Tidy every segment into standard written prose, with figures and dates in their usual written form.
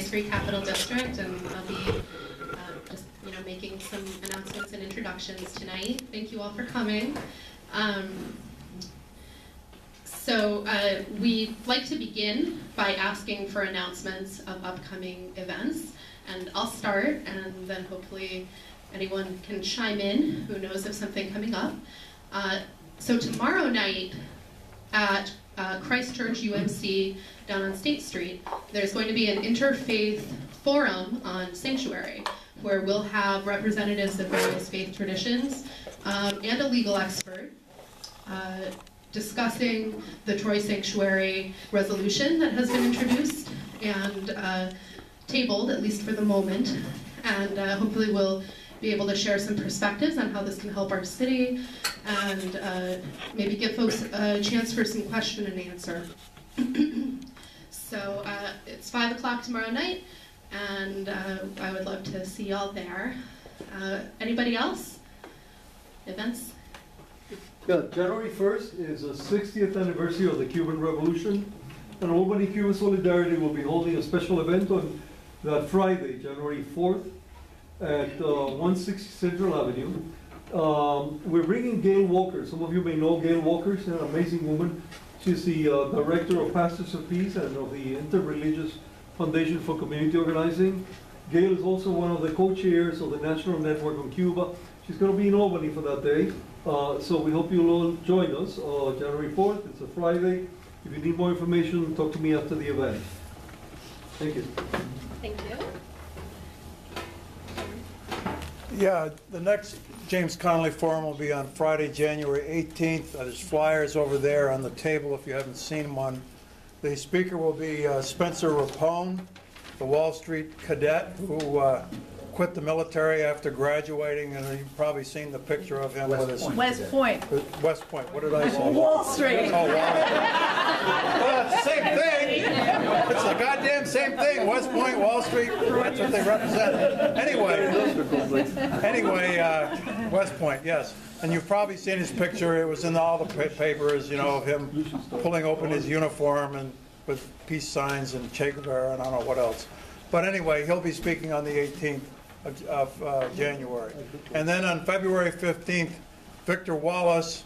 Free Capital District, and I'll be just making some announcements and introductions tonight. Thank you all for coming. So we like to begin by asking for announcements of upcoming events, and I'll start, and then hopefully anyone can chime in who knows of something coming up. So tomorrow night at Christchurch UMC down on State Street, there's going to be an interfaith forum on sanctuary, where we'll have representatives of various faith traditions and a legal expert discussing the Troy Sanctuary resolution that has been introduced and tabled, at least for the moment, and hopefully we'll be able to share some perspectives on how this can help our city and maybe give folks a chance for some question and answer. So it's 5 o'clock tomorrow night, and I would love to see y'all there. Anybody else? Events? Yeah, January 1st is the 60th anniversary of the Cuban Revolution, and Albany Cuban Solidarity will be holding a special event on that Friday, January 4th, at 160 Central Avenue. We're bringing Gail Walker. Some of you may know Gail Walker. She's an amazing woman. She's the director of Pastors of Peace and of the Interreligious Foundation for Community Organizing. Gail is also one of the co-chairs of the National Network on Cuba. She's going to be in Albany for that day. So we hope you'll all join us January 4th. It's a Friday. If you need more information, talk to me after the event. Thank you. Thank you. Yeah, the next James Connolly Forum will be on Friday, January 18th. There's flyers over there on the table if you haven't seen one. The speaker will be Spencer Rapone, the Wall Street cadet who quit the military after graduating, and you've probably seen the picture of him with his... West Point. West Point, what did I say? Wall Street. Oh, Wall Street. Well, it's the same thing. It's the goddamn same thing. West Point, Wall Street, that's what they represent. Anyway, West Point, yes. And you've probably seen his picture. It was in all the papers, of him pulling open his uniform and with peace signs and Che Guevara and I don't know what else. But anyway, he'll be speaking on the 18th of January. And then on February 15th, Victor Wallace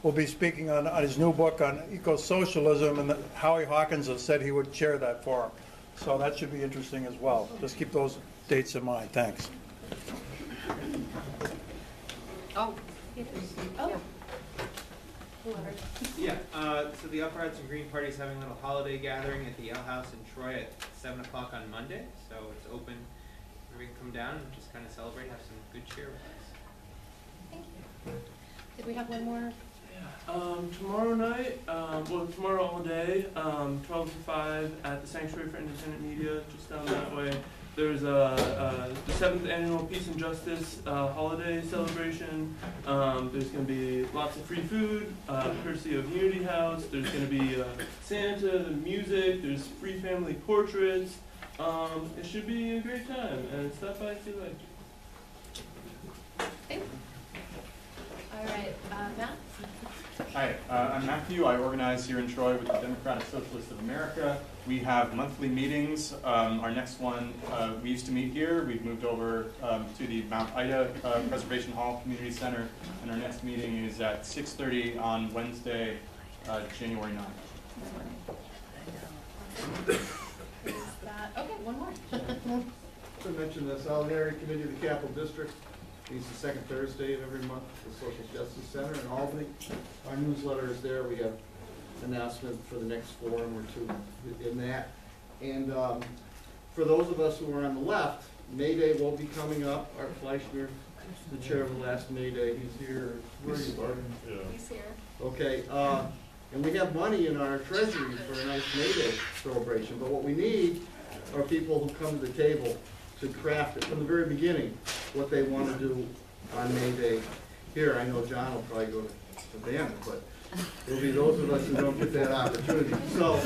will be speaking on his new book on eco-socialism, and Howie Hawkins has said he would chair that forum. So that should be interesting as well. Just keep those dates in mind. Thanks. Oh. Yeah, so the Uprights and Green Party is having a little holiday gathering at the Ale House in Troy at 7 o'clock on Monday. So it's open. We can come down and just kind of celebrate, have some good cheer with us. Thank you. Did we have one more? Yeah. Tomorrow night, well, tomorrow all day, 12 to 5 at the Sanctuary for Independent Media, just down that way. There's the 7th Annual Peace and Justice holiday celebration. There's going to be lots of free food, courtesy of Unity House. There's going to be Santa, the music, there's free family portraits. It should be a great time, and stop by if you like. Thanks. All right, Matt? Hi, I'm Matthew. I organize here in Troy with the Democratic Socialists of America. We have monthly meetings. Our next one, we used to meet here. We've moved over to the Mount Ida Preservation Hall Community Center, and our next meeting is at 6:30 on Wednesday, January 9th. Okay, one more. To mention the Solidarity Committee of the Capital District meets the second Thursday of every month at the Social Justice Center in Albany. Our newsletter is there. We have an announcement for the next forum or two in that. And for those of us who are on the left, May Day will be coming up. Art Fleischner, the chair of the last May Day, he's here. Where are you, Art? Yeah. He's here. Okay. And we have money in our treasury for a nice May Day celebration. But what we need are people who come to the table to craft it from the very beginning, what they want to do on May Day. Here, I know John will probably go to Savannah, but there'll be those of us who don't get that opportunity. So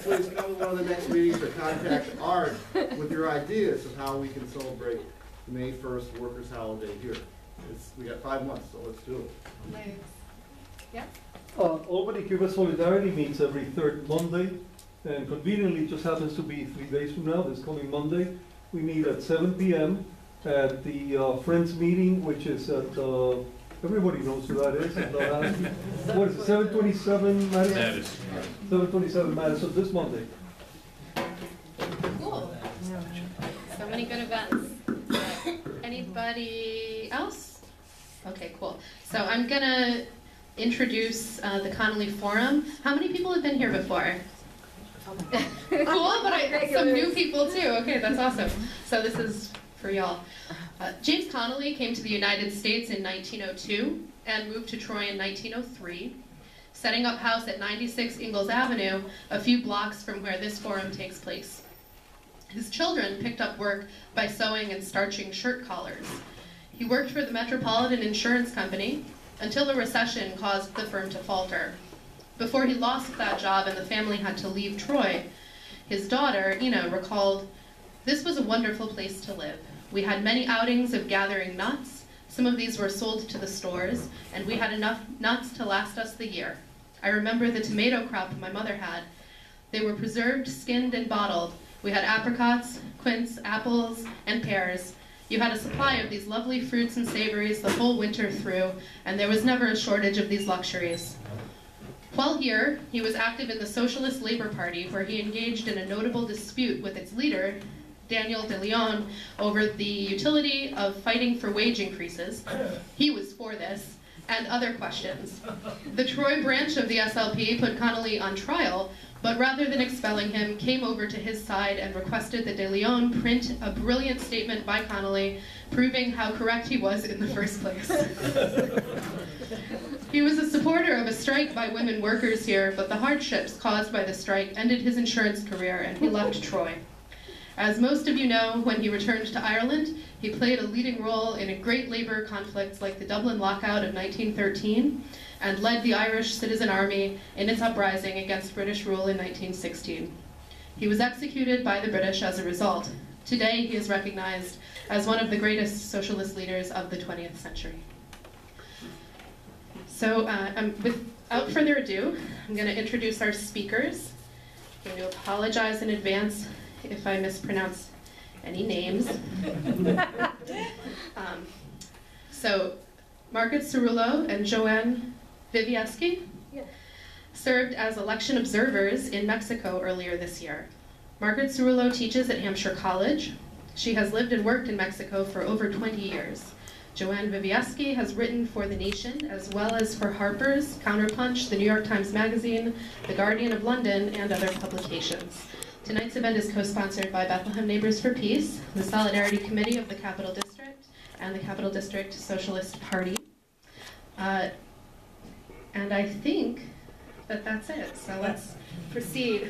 please come to one of the next meetings or contact Art with your ideas of how we can celebrate May 1st Workers' Holiday here. We got 5 months, so let's do it. Nice. Yeah? Albany Cuban Solidarity meets every third Monday And conveniently, it just happens to be 3 days from now, this coming Monday. We meet at 7 p.m. at the Friends meeting, which is at, everybody knows who that is. What is it, 727 Madison? 727 Madison, this Monday. Cool. So many good events. Anybody else? Okay, cool. So I'm gonna introduce the Connolly Forum. How many people have been here before? Cool, but some new people too. Okay, that's awesome. So this is for y'all. James Connolly came to the United States in 1902 and moved to Troy in 1903, setting up house at 96 Ingalls Avenue, a few blocks from where this forum takes place. His children picked up work by sewing and starching shirt collars. He worked for the Metropolitan Insurance Company until the recession caused the firm to falter. Before he lost that job and the family had to leave Troy, his daughter, Ina, recalled, "This was a wonderful place to live. We had many outings of gathering nuts. Some of these were sold to the stores, and we had enough nuts to last us the year. I remember the tomato crop my mother had. They were preserved, skinned, and bottled. We had apricots, quince, apples, and pears. You had a supply of these lovely fruits and savories the whole winter through, and there was never a shortage of these luxuries." While here, he was active in the Socialist Labor Party, where he engaged in a notable dispute with its leader, Daniel de Leon, over the utility of fighting for wage increases. He was for this, and other questions. The Troy branch of the SLP put Connolly on trial, but rather than expelling him, came over to his side and requested that de Leon print a brilliant statement by Connolly, proving how correct he was in the first place. He was a supporter of a strike by women workers here, but the hardships caused by the strike ended his insurance career and he left Troy. As most of you know, when he returned to Ireland, he played a leading role in a great labor conflicts like the Dublin Lockout of 1913, and led the Irish Citizen Army in its uprising against British rule in 1916. He was executed by the British as a result. Today, he is recognized as one of the greatest socialist leaders of the 20th century. So without further ado, I'm going to introduce our speakers. I'm going to apologize in advance if I mispronounce any names. So Margaret Cerullo and JoAnn served as election observers in Mexico earlier this year. Margaret Cerullo teaches at Hampshire College. She has lived and worked in Mexico for over 20 years. JoAnn Wypijewski has written for The Nation, as well as for Harper's, Counterpunch, the New York Times Magazine, The Guardian of London, and other publications. Tonight's event is co-sponsored by Bethlehem Neighbors for Peace, the Solidarity Committee of the Capital District, and the Capital District Socialist Party. And I think that that's it, so let's proceed.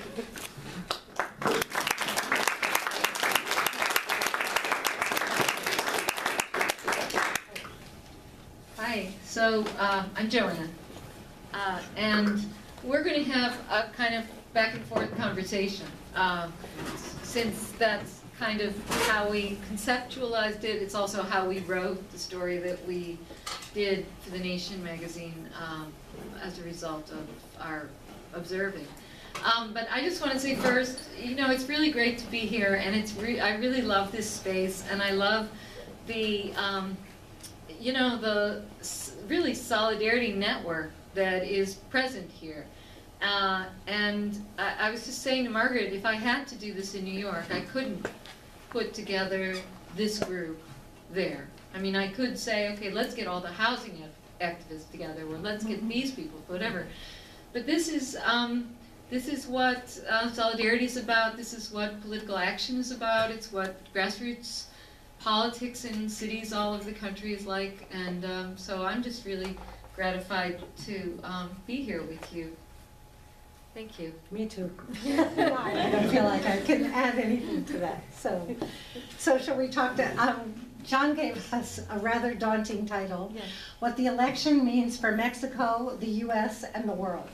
Hi, so I'm JoAnn, and we're going to have a kind of back and forth conversation, since that's kind of how we conceptualized it. It's also how we wrote the story that we did for The Nation magazine as a result of our observing. But I just want to say first, you know, it's really great to be here, and I really love this space, and I love the you know, the really solidarity network that is present here. And I was just saying to Margaret, if I had to do this in New York, I couldn't put together this group there. I mean, I could say, okay, let's get all the housing activists together, or let's get these people, whatever. But this is what solidarity is about. This is what political action is about. It's what grassroots politics in cities all over the country is like, and so I'm just really gratified to be here with you. Thank you. Me too. I don't feel like I can add anything to that. So shall we talk to, John gave us a rather daunting title, Yeah. What the Election Means for Mexico, the U.S., and the World.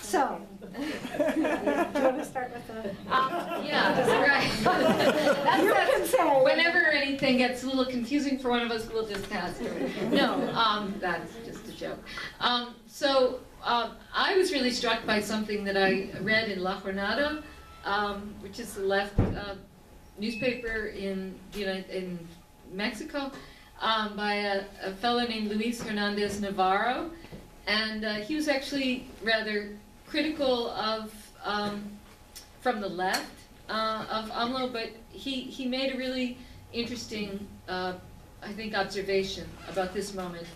So, do you want to start with the... Yeah, right. You can say. Whenever anything gets a little confusing for one of us, we'll just pass through it. No, that's just a joke. So I was really struck by something that I read in La Jornada, which is the left newspaper in Mexico, by a fellow named Luis Hernandez Navarro, and he was actually rather critical of from the left of AMLO, but he made a really interesting, I think, observation about this moment.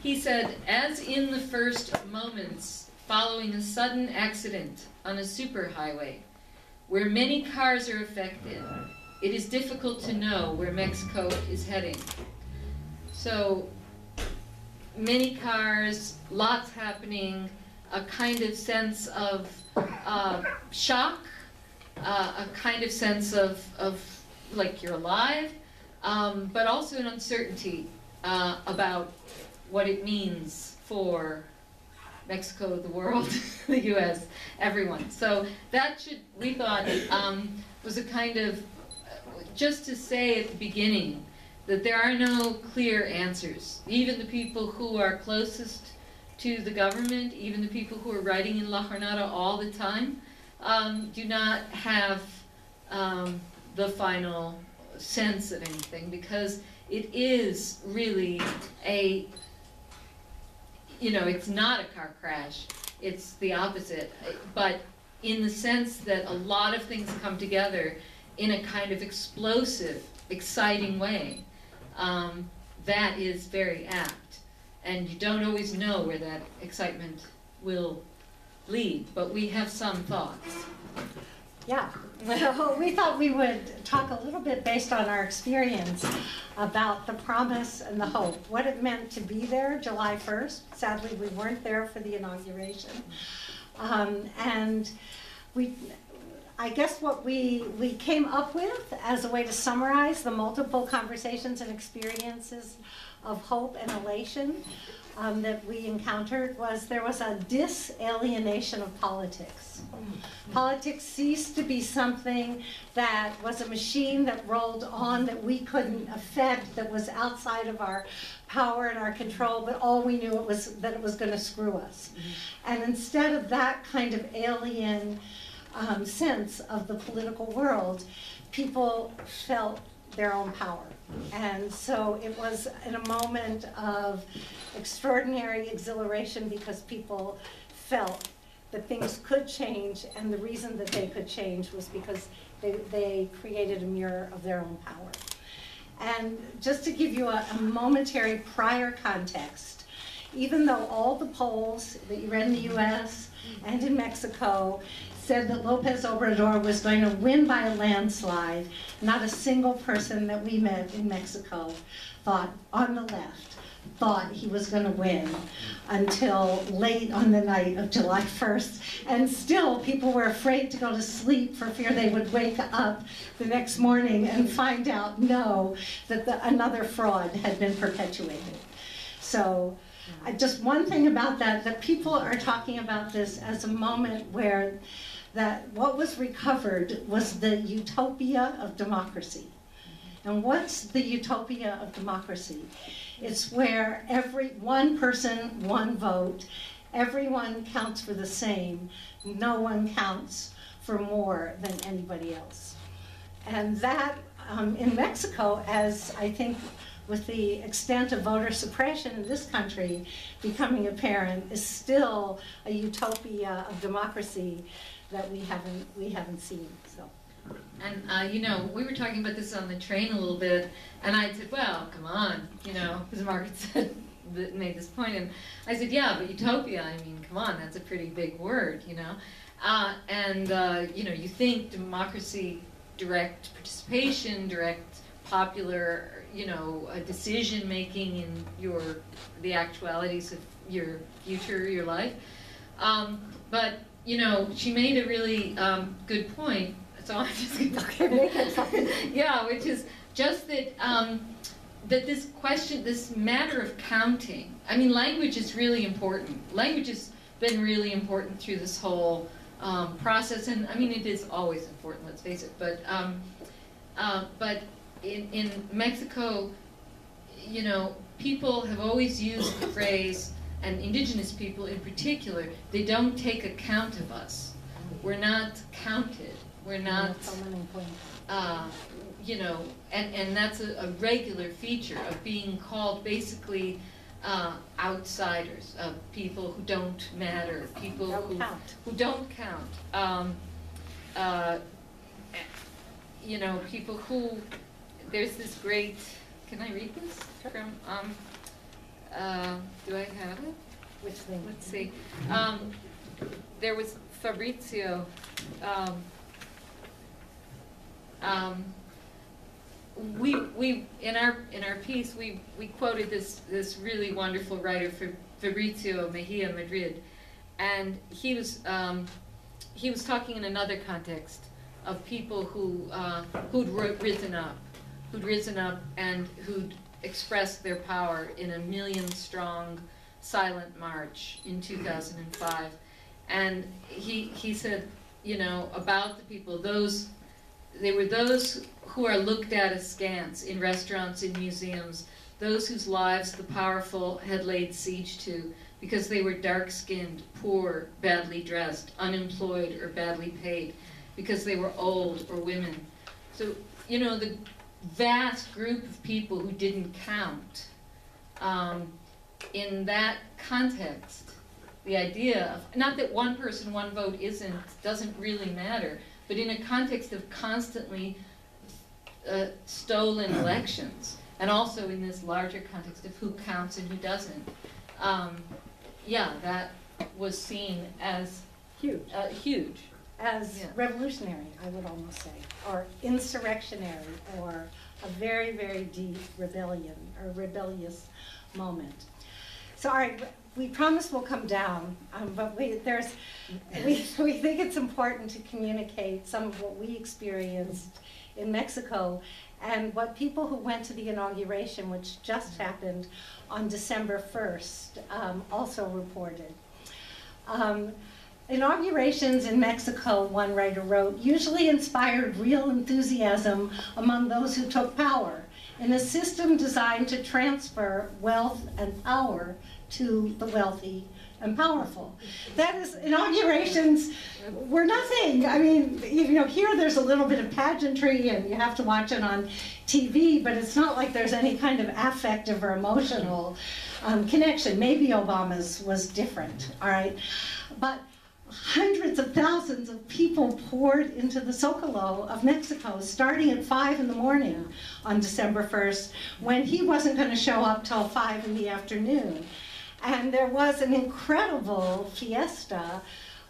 He said, as in the first moments following a sudden accident on a superhighway, where many cars are affected, it is difficult to know where Mexico is heading. So, many cars, lots happening, a kind of sense of shock, a kind of sense of like you're alive, but also an uncertainty about what it means for Mexico, the world, the U.S., everyone. So that should, we thought, was a kind of, just to say at the beginning that there are no clear answers. Even the people who are closest to the government, even the people who are writing in La Jornada all the time, do not have the final sense of anything, because it is really a, it's not a car crash, it's the opposite, but in the sense that a lot of things come together in a kind of explosive, exciting way, that is very apt. And you don't always know where that excitement will lead, but we have some thoughts. Yeah, well, we thought we would talk a little bit based on our experience about the promise and the hope, what it meant to be there July 1st. Sadly, we weren't there for the inauguration. And I guess what we came up with as a way to summarize the multiple conversations and experiences of hope and elation that we encountered was there was a disalienation of politics. Politics ceased to be something that was a machine that rolled on that we couldn't affect, that was outside of our power and our control, but all we knew was that it was going to screw us. And instead of that kind of alien sense of the political world, people felt their own power. And so it was in a moment of extraordinary exhilaration because people felt that things could change, and the reason that they could change was because they created a mirror of their own power. And just to give you a momentary prior context, even though all the polls that you read in the US and in Mexico said that Lopez Obrador was going to win by a landslide, not a single person that we met in Mexico thought, on the left, thought he was going to win until late on the night of July 1st. And still, people were afraid to go to sleep for fear they would wake up the next morning and find out, no, that another fraud had been perpetuated. So just one thing about that people are talking about this as a moment where that what was recovered was the utopia of democracy. And what's the utopia of democracy? It's where every one person, one vote, everyone counts for the same, no one counts for more than anybody else. And that, in Mexico, as I think with the extent of voter suppression in this country becoming apparent, is still a utopia of democracy that we haven't seen. So. And we were talking about this on the train a little bit, and I said, well, come on, because Margaret made this point, and I said, yeah, but utopia, I mean, come on, that's a pretty big word, you think democracy, direct participation, direct popular, decision making in the actualities of your future, your life, but she made a really good point. So I'm just going to yeah, which is just that that this question, this matter of counting. I mean, language is really important. Language has been really important through this whole process, and I mean, it is always important. Let's face it. But in Mexico, people have always used the phrase, and indigenous people in particular, they don't take account of us. We're not counted. We're not, you know, and that's a regular feature of being called basically outsiders, people who don't matter, people who don't count. You know, people who, there's this great, can I read this? From, do I have it? Which thing? Let's see. There was Fabrizio. We in our piece we quoted this really wonderful writer, Fabrizio Mejia Madrid, and he was talking in another context of people who'd risen up and who'd expressed their power in a million-strong silent march in 2005, and he said, you know, about the people, they were those who are looked at askance in restaurants, in museums, those whose lives the powerful had laid siege to because they were dark-skinned, poor, badly dressed, unemployed, or badly paid, because they were old or women. So, you know, the vast group of people who didn't count, in that context, the idea of, not that one person, one vote doesn't really matter, but in a context of constantly stolen elections, and also in this larger context of who counts and who doesn't, yeah, that was seen as huge. As revolutionary, I would almost say, or insurrectionary, or a very, very deep rebellion, or rebellious moment. So, all right, we promise we'll come down, but we think it's important to communicate some of what we experienced in Mexico and what people who went to the inauguration, which just happened on December 1st, also reported. Inaugurations in Mexico, one writer wrote, usually inspired real enthusiasm among those who took power in a system designed to transfer wealth and power to the wealthy and powerful. That is, inaugurations were nothing. I mean, you know, here there's a little bit of pageantry and you have to watch it on TV, but it's not like there's any kind of affective or emotional connection. Maybe Obama's was different, all right? But hundreds of thousands of people poured into the Zocalo of Mexico, starting at 5 in the morning on December 1st, when he wasn't going to show up till 5 in the afternoon. And there was an incredible fiesta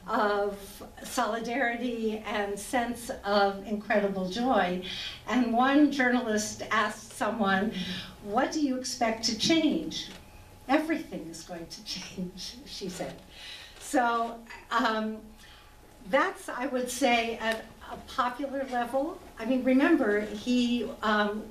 of solidarity and sense of incredible joy. And one journalist asked someone, what do you expect to change? Everything is going to change, she said. So that's, I would say, at a popular level. I mean, remember, he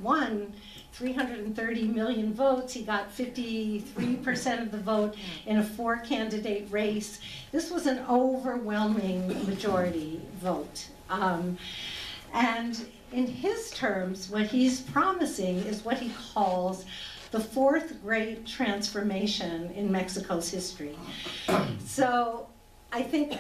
won 330 million votes. He got 53% of the vote in a 4-candidate race. This was an overwhelming majority vote. And in his terms, what he's promising is what he calls the fourth great transformation in Mexico's history. So I think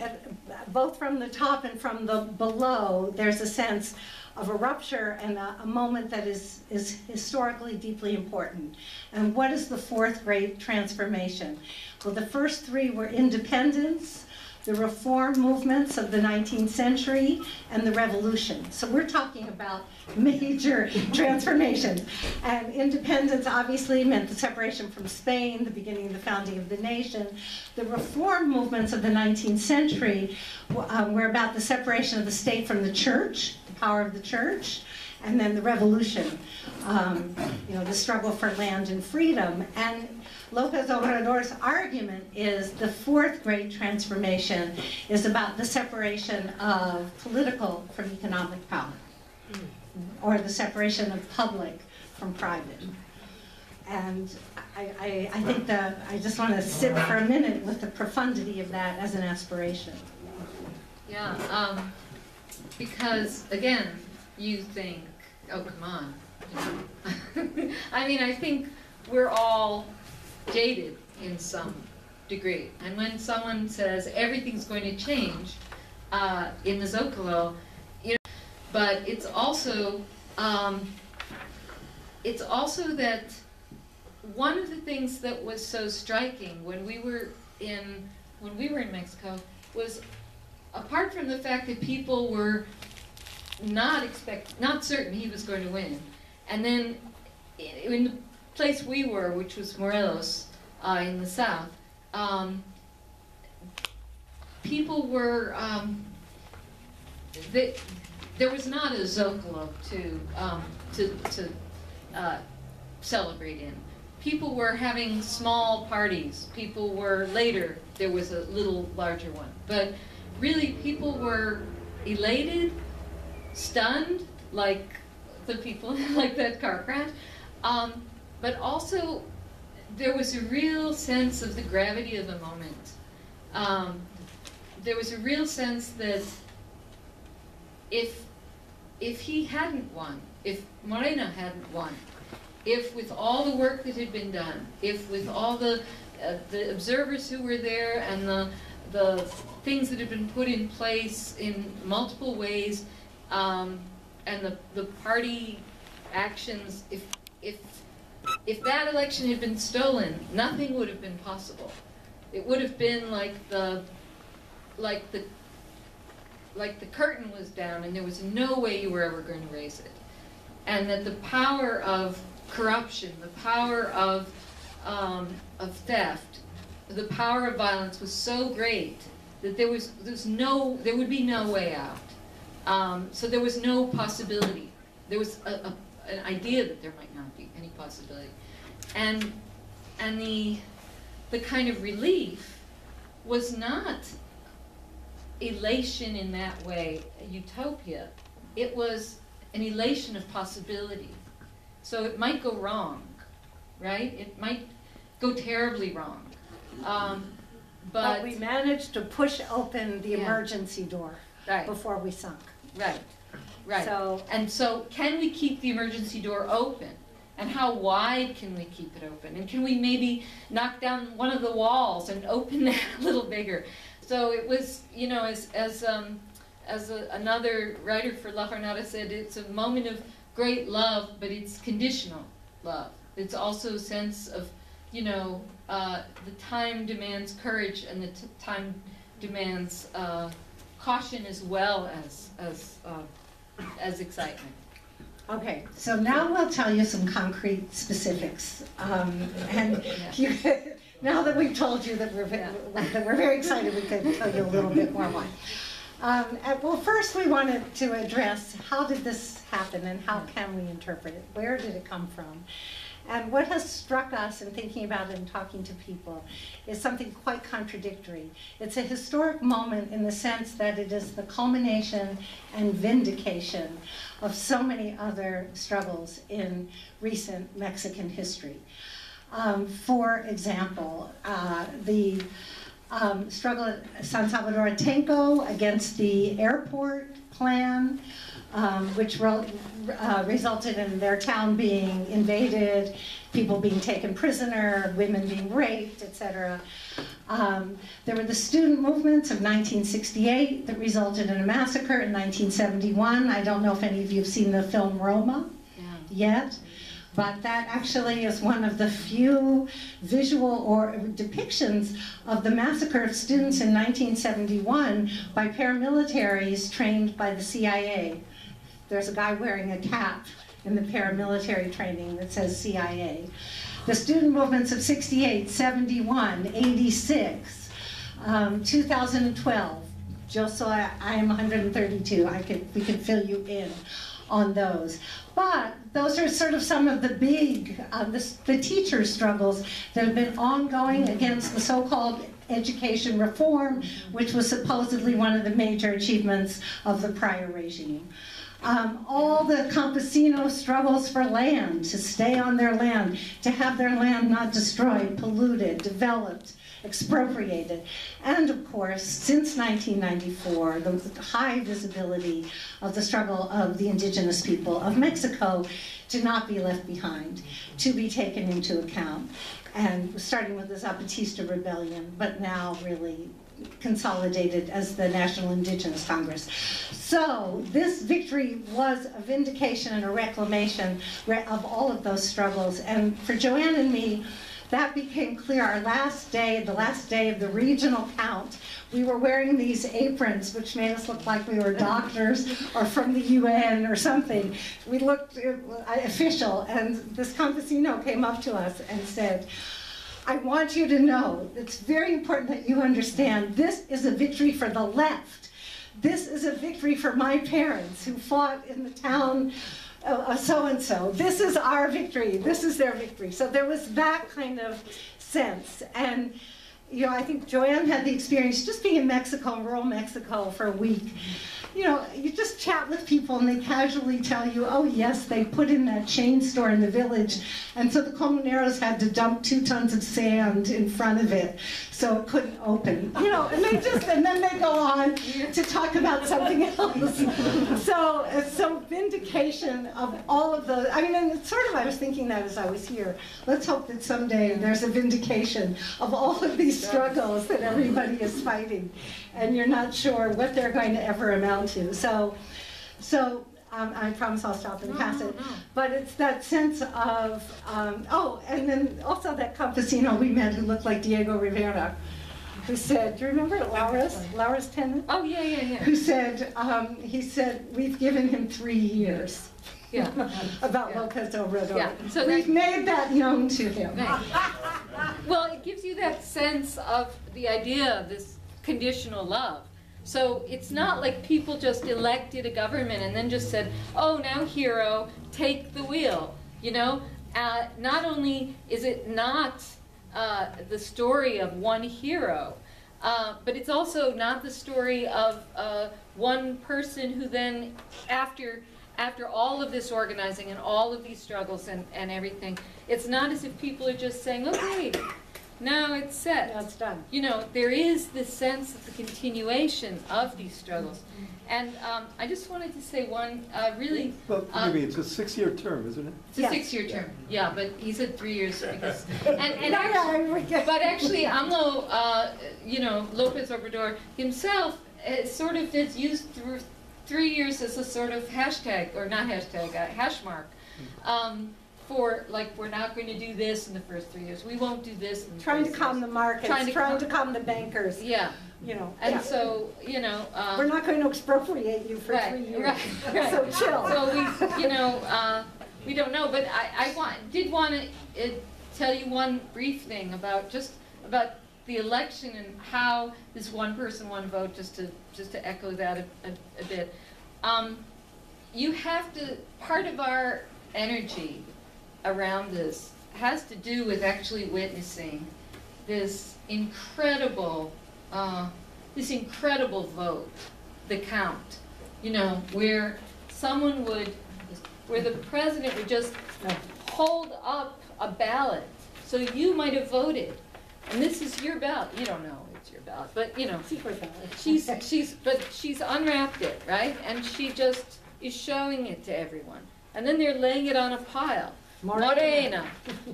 both from the top and from the below, there's a sense of a rupture and a moment that is historically deeply important. And what is the fourth great transformation? Well, the first three were independence, the reform movements of the 19th century, and the revolution. So we're talking about major transformations. And independence obviously meant the separation from Spain, the beginning of the founding of the nation. The reform movements of the 19th century were about the separation of the state from the church, the power of the church, and then the revolution, you know, the struggle for land and freedom. And López Obrador's argument is the fourth great transformation is about the separation of political from economic power, or the separation of public from private. And I think that I just want to sit for a minute with the profundity of that as an aspiration. Yeah, because again, you think, oh, come on. I mean, I think we're all jaded in some degree. And when someone says everything's going to change in the Zocalo, you know, but it's also that one of the things that was so striking when we were in Mexico was, apart from the fact that people were not certain he was going to win, and then in the place we were, which was Morelos in the south, people were there was not a Zocalo to celebrate in. People were having small parties. People were, later there was a little larger one, but really people were elated, stunned, like the people like that car crash, but also there was a real sense of the gravity of the moment. There was a real sense that if he hadn't won, if Morena hadn't won, if with all the work that had been done, if with all the observers who were there and the things that had been put in place in multiple ways, and the party actions, if that election had been stolen, nothing would have been possible. It would have been like the curtain was down and there was no way you were ever going to raise it. And that the power of corruption, the power of theft, the power of violence was so great that there would be no way out. So there was no possibility. There was an idea that there might not be any possibility. And the kind of relief was not elation in that way, a utopia. It was an elation of possibility. So it might go wrong, right? It might go terribly wrong. But we managed to push open the emergency door before we sunk. Right, right. So So can we keep the emergency door open? And how wide can we keep it open? And can we maybe knock down one of the walls and open that a little bigger? So it was, you know, another writer for La Jornada said, it's a moment of great love, but it's conditional love. It's also a sense of, you know, the time demands courage, and the time demands caution as well as excitement. okay, so now we'll tell you some concrete specifics. And now that we've told you that we're very excited, we can tell you a little bit more why. Well, first we wanted to address how did this happen and how can we interpret it? Where did it come from? And what has struck us in thinking about it and talking to people is something quite contradictory. It's a historic moment in the sense that it is the culmination and vindication of so many other struggles in recent Mexican history. For example, the struggle at San Salvador Atenco against the airport plan, which resulted in their town being invaded, people being taken prisoner, women being raped, etc. There were the student movements of 1968 that resulted in a massacre in 1971. I don't know if any of you have seen the film Roma yet. But that actually is one of the few visual or depictions of the massacre of students in 1971 by paramilitaries trained by the CIA. There's a guy wearing a cap in the paramilitary training that says CIA. The student movements of 68, 71, 86, 2012. Just so I am 132, we can fill you in on those. But those are sort of some of the big, the teacher struggles that have been ongoing against the so-called education reform, which was supposedly one of the major achievements of the prior regime. All the campesino struggles for land, to stay on their land, to have their land not destroyed, polluted, developed, expropriated. And of course, since 1994, the high visibility of the struggle of the indigenous people of Mexico to not be left behind, to be taken into account. And starting with the Zapatista Rebellion, but now really consolidated as the National Indigenous Congress. So this victory was a vindication and a reclamation of all of those struggles. And for JoAnn and me, that became clear our last day, the last day of the regional count. We were wearing these aprons, which made us look like we were doctors or from the UN or something. We looked official, and this campesino came up to us and said, I want you to know, it's very important that you understand, this is a victory for the left. This is a victory for my parents who fought in the town so-and-so. This is our victory. This is their victory. So there was that kind of sense. And you know, I think JoAnn had the experience just being in Mexico, rural Mexico, for a week. You know, you just chat with people and they casually tell you, oh yes, they put in that chain store in the village, and so the comuneros had to dump 2 tons of sand in front of it so it couldn't open. You know, and then they go on to talk about something else. So vindication of all of the, I mean, and it's sort of, I was thinking that as I was here. Let's hope that someday there's a vindication of all of these struggles that everybody is fighting, and you're not sure what they're going to ever amount to. So I promise I'll stop and pass it. No. But it's that sense of, oh, and then also that campesino we met who looked like Diego Rivera, who said, do you remember Laura's tenant? Oh, yeah. Who said, he said, we've given him 3 years. Yeah. About Lopez Obrador. Yeah. So we've made that known to him. Right. Well, it gives you that sense of the idea of this conditional love. So it's not like people just elected a government and then just said, oh, now hero, take the wheel. You know, not only is it not the story of one hero, but it's also not the story of one person who then, after all of this organizing and all of these struggles and everything, it's not as if people are just saying, okay, now it's set. Now it's done. You know, there is this sense of the continuation of these struggles. And I just wanted to say one really... Well, maybe it's a 6-year term, isn't it? It's a 6-year term, yeah, but he said 3 years because... But actually, AMLO, you know, Lopez Obrador himself sort of has used 3 years as a sort of hashtag, or not hashtag, hash mark. For, like, we're not going to do this in the first 3 years. We won't do this in the Trying to first calm years. the markets, trying to calm the bankers. Yeah. You know. And yeah. so, you know... we're not going to expropriate you for 3 years. Right. So chill. So we, you know, we don't know. But I did want to tell you one brief thing about the election and how this one person, one vote, just to echo that a bit. You have to, part of our energy around this has to do with actually witnessing this incredible vote, the count, you know, where the president would just hold up a ballot, so you might have voted, and this is your ballot. You don't know it's your ballot, but you know, Secret ballot. she's unwrapped it, right, and she just is showing it to everyone, and then they're laying it on a pile. Morena,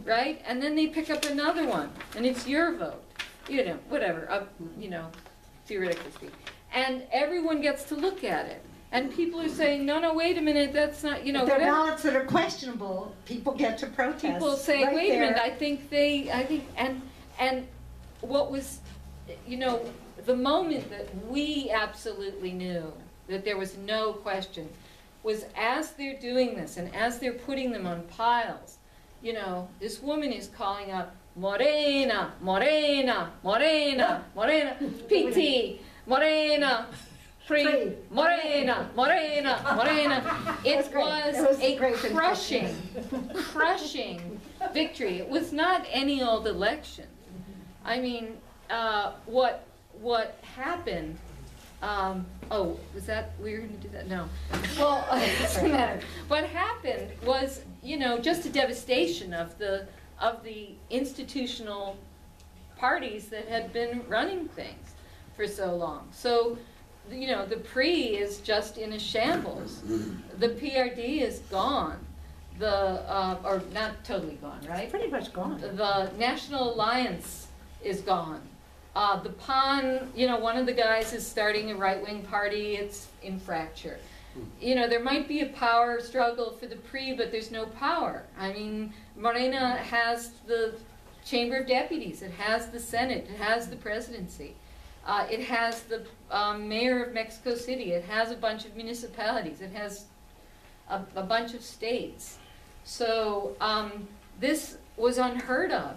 right? And then they pick up another one, and it's your vote. You know, whatever, you know, theoretically speaking. And everyone gets to look at it. And people are saying, no, wait a minute, that's not, you know, There are whatever. ballots that are questionable. People get to protest. People say, right wait a minute, there. and what was, you know, the moment that we absolutely knew that there was no question was as they're doing this and as they're putting them on piles, you know, this woman is calling out, Morena, Morena, Morena, Morena, PT, Morena, free, Morena, Morena, Morena. It was a crushing victory. It was not any old election. I mean, what happened, oh, was that, we were going to do that? No. Well, it doesn't matter. What happened was, you know, just a devastation of the institutional parties that had been running things for so long. So, you know, the PRE is just in a shambles. The PRD is gone. Or not totally gone, right? Pretty much gone. The National Alliance is gone. The PON, you know, one of the guys is starting a right-wing party. It's in fracture. You know, there might be a power struggle for the PRE, but there's no power. I mean, Morena has the Chamber of Deputies. It has the Senate. It has the presidency. It has the mayor of Mexico City. It has a bunch of municipalities. It has a bunch of states. So this was unheard of.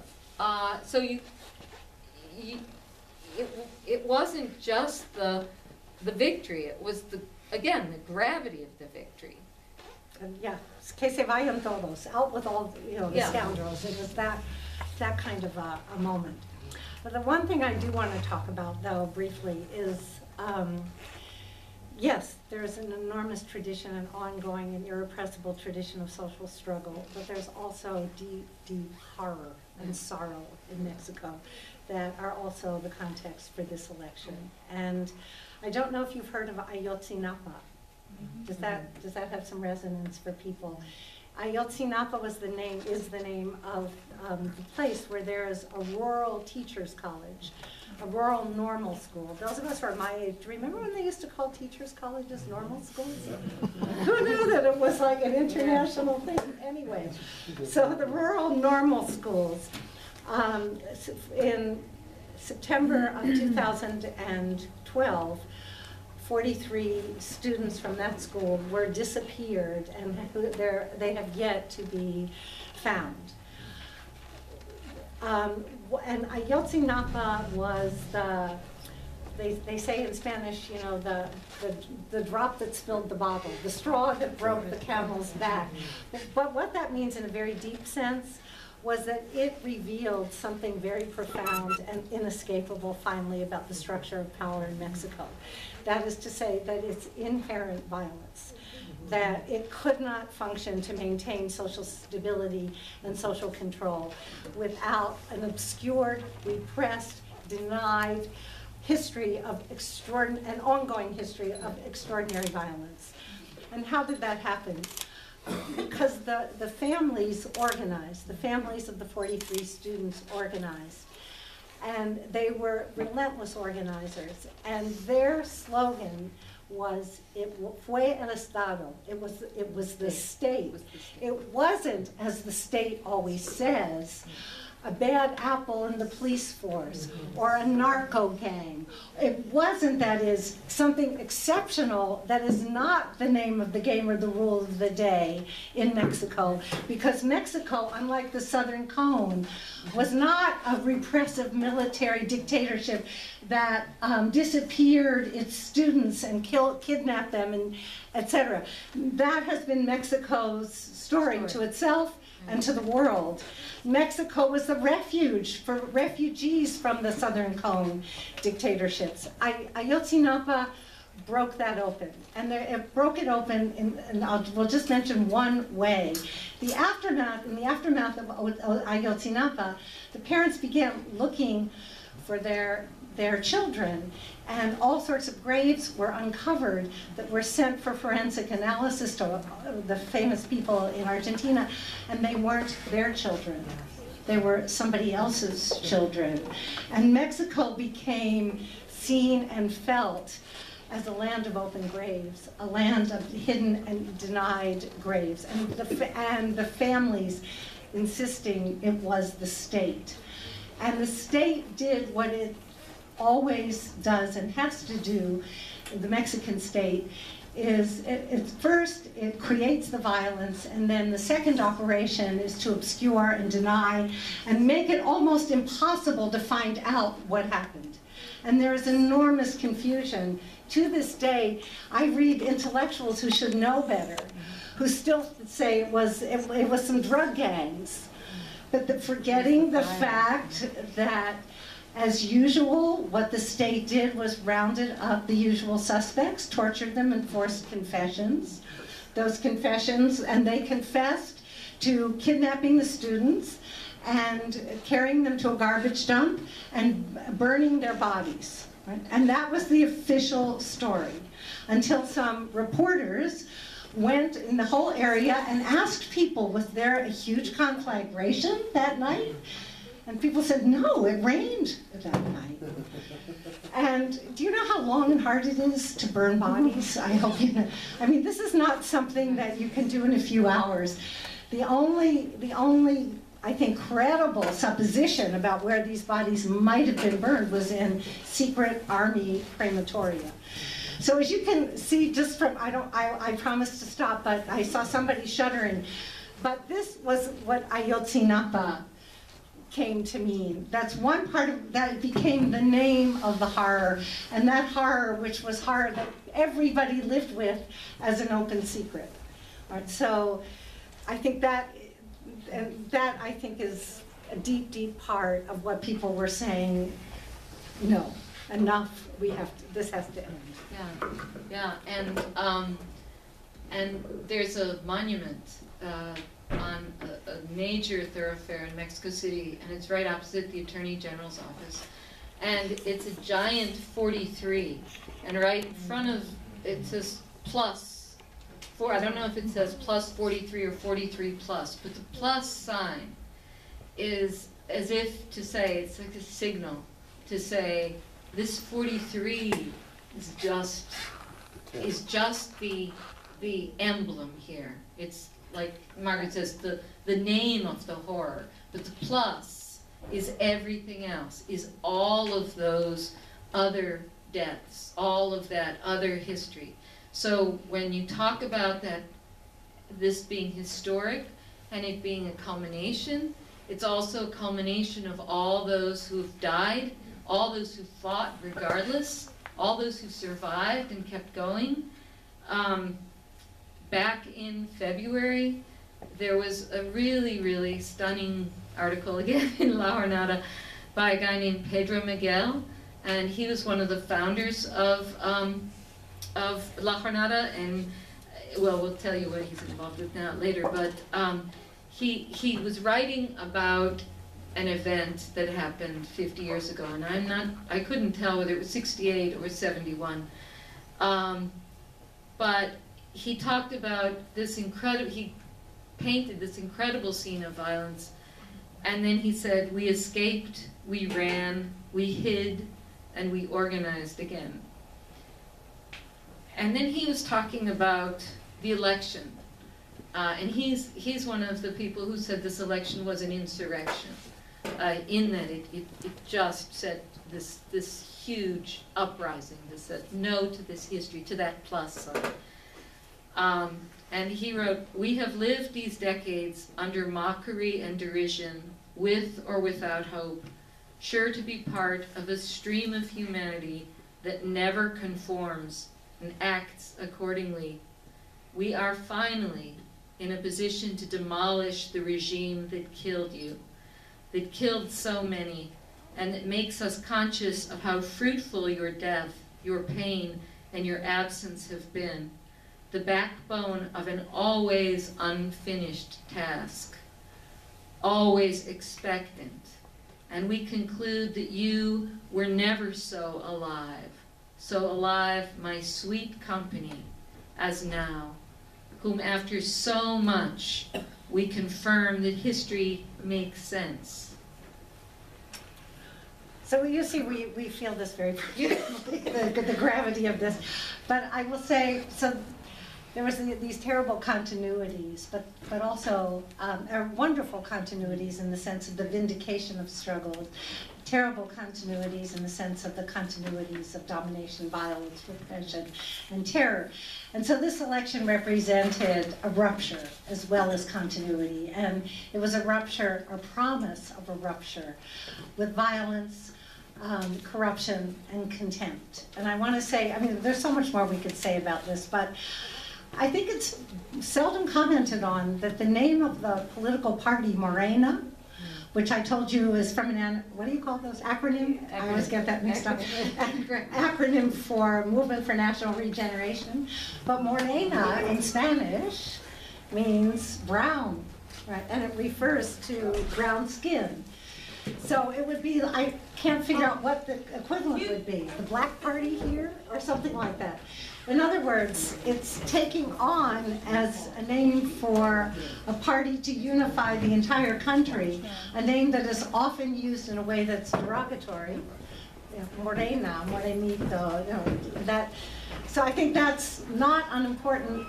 So it wasn't just the victory. It was again the gravity of the victory. Yeah, que se vayan todos, out with all, you know, the Yeah. scoundrels. It was that kind of a moment. But the one thing I do want to talk about, though, briefly, is yes, there's an enormous tradition, an ongoing and irrepressible tradition of social struggle, but there's also deep, deep horror and sorrow in Mexico that are also the context for this election. And I don't know if you've heard of Ayotzinapa. Does that have some resonance for people? Ayotzinapa is the name of the place where there is a rural teachers college, a rural normal school. Those of us who are my age, do you remember when they used to call teachers colleges normal schools? Who knew that it was like an international thing? Anyway, so the rural normal schools, in September of 2012, 43 students from that school were disappeared, and they have yet to be found. And Ayotzinapa was they say in Spanish, you know, the drop that spilled the bottle, the straw that broke the camel's back. But what that means in a very deep sense was that it revealed something very profound and inescapable finally about the structure of power in Mexico. That is to say that it's inherent violence, that it could not function to maintain social stability and social control without an obscured, repressed, denied history of an ongoing history of extraordinary violence. And how did that happen? Because the families organized, the families of the 43 students organized, and they were relentless organizers, and their slogan was, it fue el Estado, it was the state. It wasn't, as the state always says, a bad apple in the police force or a narco gang. It wasn't, that is, something exceptional that is not the name of the game or the rule of the day in Mexico, because Mexico, unlike the Southern Cone, was not a repressive military dictatorship that disappeared its students and kidnapped them, and etc. That has been Mexico's story to itself and to the world. Mexico was the refuge for refugees from the Southern Cone dictatorships. Ayotzinapa broke that open, and it broke it open we'll just mention one way. In the aftermath of Ayotzinapa, the parents began looking for their children, and all sorts of graves were uncovered that were sent for forensic analysis to the famous people in Argentina, and they weren't their children. They were somebody else's children. And Mexico became seen and felt as a land of open graves, a land of hidden and denied graves, and the families insisting it was the state. And the state did what it always does and has to do, the Mexican state, is first it creates the violence, and then the second operation is to obscure and deny and make it almost impossible to find out what happened. And there is enormous confusion. To this day, I read intellectuals who should know better, who still say it was some drug gangs, but forgetting the fact that, as usual, what the state did was rounded up the usual suspects, tortured them, and forced confessions. Those confessions, and they confessed to kidnapping the students and carrying them to a garbage dump and burning their bodies. Right? And that was the official story, until some reporters went in the whole area and asked people, was there a huge conflagration that night? And people said, no, it rained that night. And do you know how long and hard it is to burn bodies? I hope you know. I mean, this is not something that you can do in a few hours. The only, I think, credible supposition about where these bodies might have been burned was in secret army crematoria. So as you can see, just from, I promised to stop, but I saw somebody shuddering. But this was what Ayotzinapa came to mean. That's one part of that became the name of the horror, and that horror, which was horror that everybody lived with as an open secret. All right, so I think that I think is a deep, deep part of what people were saying. No, enough. This has to end. Yeah, and there's a monument on a major thoroughfare in Mexico City, and it's right opposite the Attorney General's office. And it's a giant 43, and right in front of it says plus 4. I don't know if it says plus 43 or 43 plus, but the plus sign is as if to say, it's like a signal to say this 43 is just the emblem here. It's like Margaret says, the name of the horror, but the plus is everything else, is all of those other deaths, all of that other history. So when you talk about that, this being historic and it being a culmination, it's also a culmination of all those who've died, all those who fought regardless, all those who survived and kept going. Back in February, there was a really, really stunning article, again in La Jornada, by a guy named Pedro Miguel, and he was one of the founders of La Jornada, and well, we'll tell you what he's involved with now later, but he was writing about an event that happened 50 years ago, and I couldn't tell whether it was 68 or 71, but he talked about this he painted this incredible scene of violence, and then he said, we escaped, we ran, we hid, and we organized again. And then he was talking about the election, and he's one of the people who said this election was an insurrection, in that it just said this huge uprising, this said no to this history, to that plus sign. And he wrote, we have lived these decades under mockery and derision, with or without hope, sure to be part of a stream of humanity that never conforms and acts accordingly. We are finally in a position to demolish the regime that killed you, that killed so many, and that makes us conscious of how fruitful your death, your pain, and your absence have been, the backbone of an always unfinished task, always expectant. And we conclude that you were never so alive, my sweet company, as now, whom after so much we confirm that history makes sense. So you see, we feel this very beautifully, the gravity of this. But I will say, so there was these terrible continuities, but also wonderful continuities in the sense of the vindication of struggle, terrible continuities in the sense of the continuities of domination, violence, repression, and terror. And so this election represented a rupture as well as continuity, and it was a rupture, a promise of a rupture with violence, corruption, and contempt. And I want to say, I mean, there's so much more we could say about this, but I think it's seldom commented on that the name of the political party, Morena, which I told you is from an, what do you call those, acronym? I always get that mixed up. Acronym for Movement for National Regeneration. But Morena in Spanish means brown. Right, and it refers to brown skin. So it would be, I can't figure out what the equivalent would be, the Black Party here, or something like that. In other words, it's taking on as a name for a party to unify the entire country, a name that is often used in a way that's derogatory. You know, morena, morenito, you know, that. So I think that's not unimportant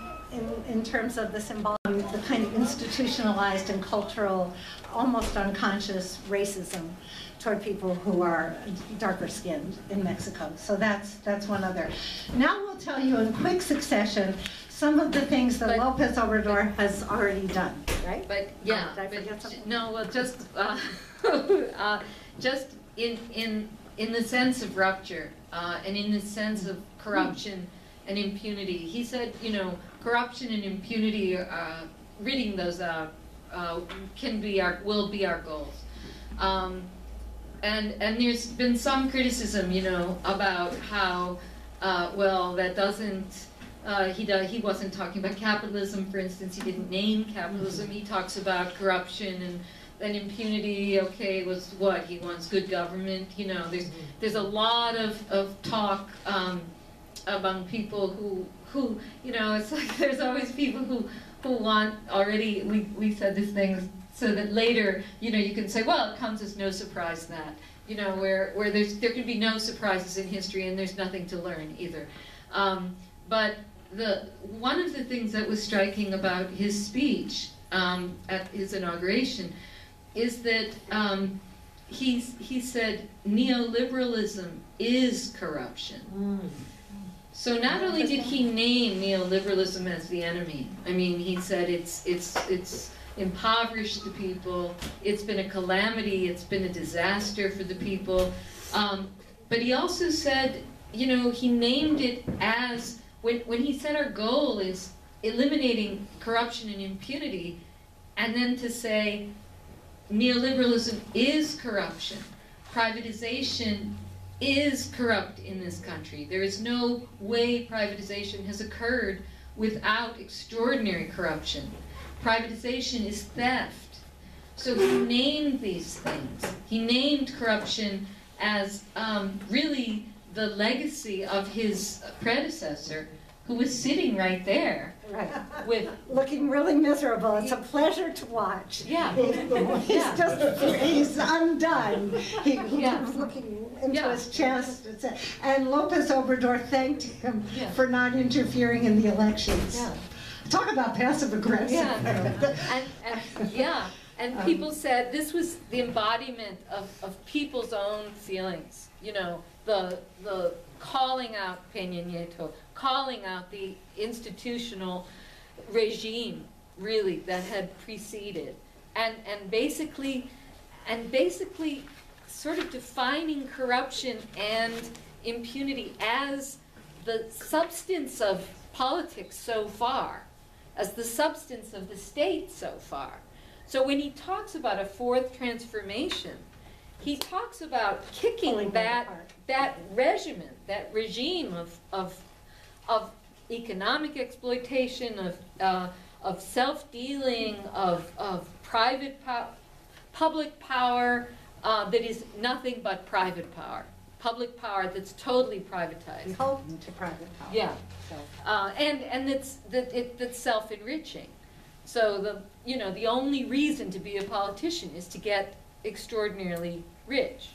in terms of the symbolic, the kind of institutionalized and cultural, almost unconscious racism toward people who are darker skinned in Mexico. So that's one other. Now we'll tell you in quick succession some of the things that Lopez Obrador has already done, right? But yeah, did I forget something? no, well, just just in the sense of rupture and in the sense of corruption and impunity. He said, you know, corruption and impunity, ridding those out, will be our goals. And there's been some criticism, you know, about how, well, that doesn't, he wasn't talking about capitalism, for instance. He didn't name capitalism. He talks about corruption and impunity. Okay, was what? He wants good government. You know, there's a lot of talk among people who, you know, it's like there's always people who want already, we said this thing so that later, you know, you can say, well, it comes as no surprise that, you know, where there can be no surprises in history and there's nothing to learn either. But one of the things that was striking about his speech at his inauguration is that he said neoliberalism is corruption. So not only did he name neoliberalism as the enemy, I mean, he said it's impoverished the people, it's been a calamity, it's been a disaster for the people, but he also said, you know, he named it as, when he said our goal is eliminating corruption and impunity, and then to say neoliberalism is corruption, privatization is corrupt in this country. There is no way privatization has occurred without extraordinary corruption. Privatization is theft. So he named these things. He named corruption as really the legacy of his predecessor, who was sitting right there. Right. With looking really miserable. It's a pleasure to watch. Yeah. He's undone. He was looking into his chest. And Lopez Obrador thanked him for not interfering in the elections. Yeah. Talk about passive aggressive. Yeah. And people said this was the embodiment of people's own feelings. You know, the calling out Peña Nieto, calling out the institutional regime, really, that had preceded, and basically sort of defining corruption and impunity as the substance of politics so far, as the substance of the state so far. So when he talks about a fourth transformation, he talks about kicking that regime of economic exploitation, of self-dealing, of public power that is nothing but private power. Public power that's totally privatized. Beholden to private power. Yeah, and that's self-enriching. So the only reason to be a politician is to get extraordinarily rich.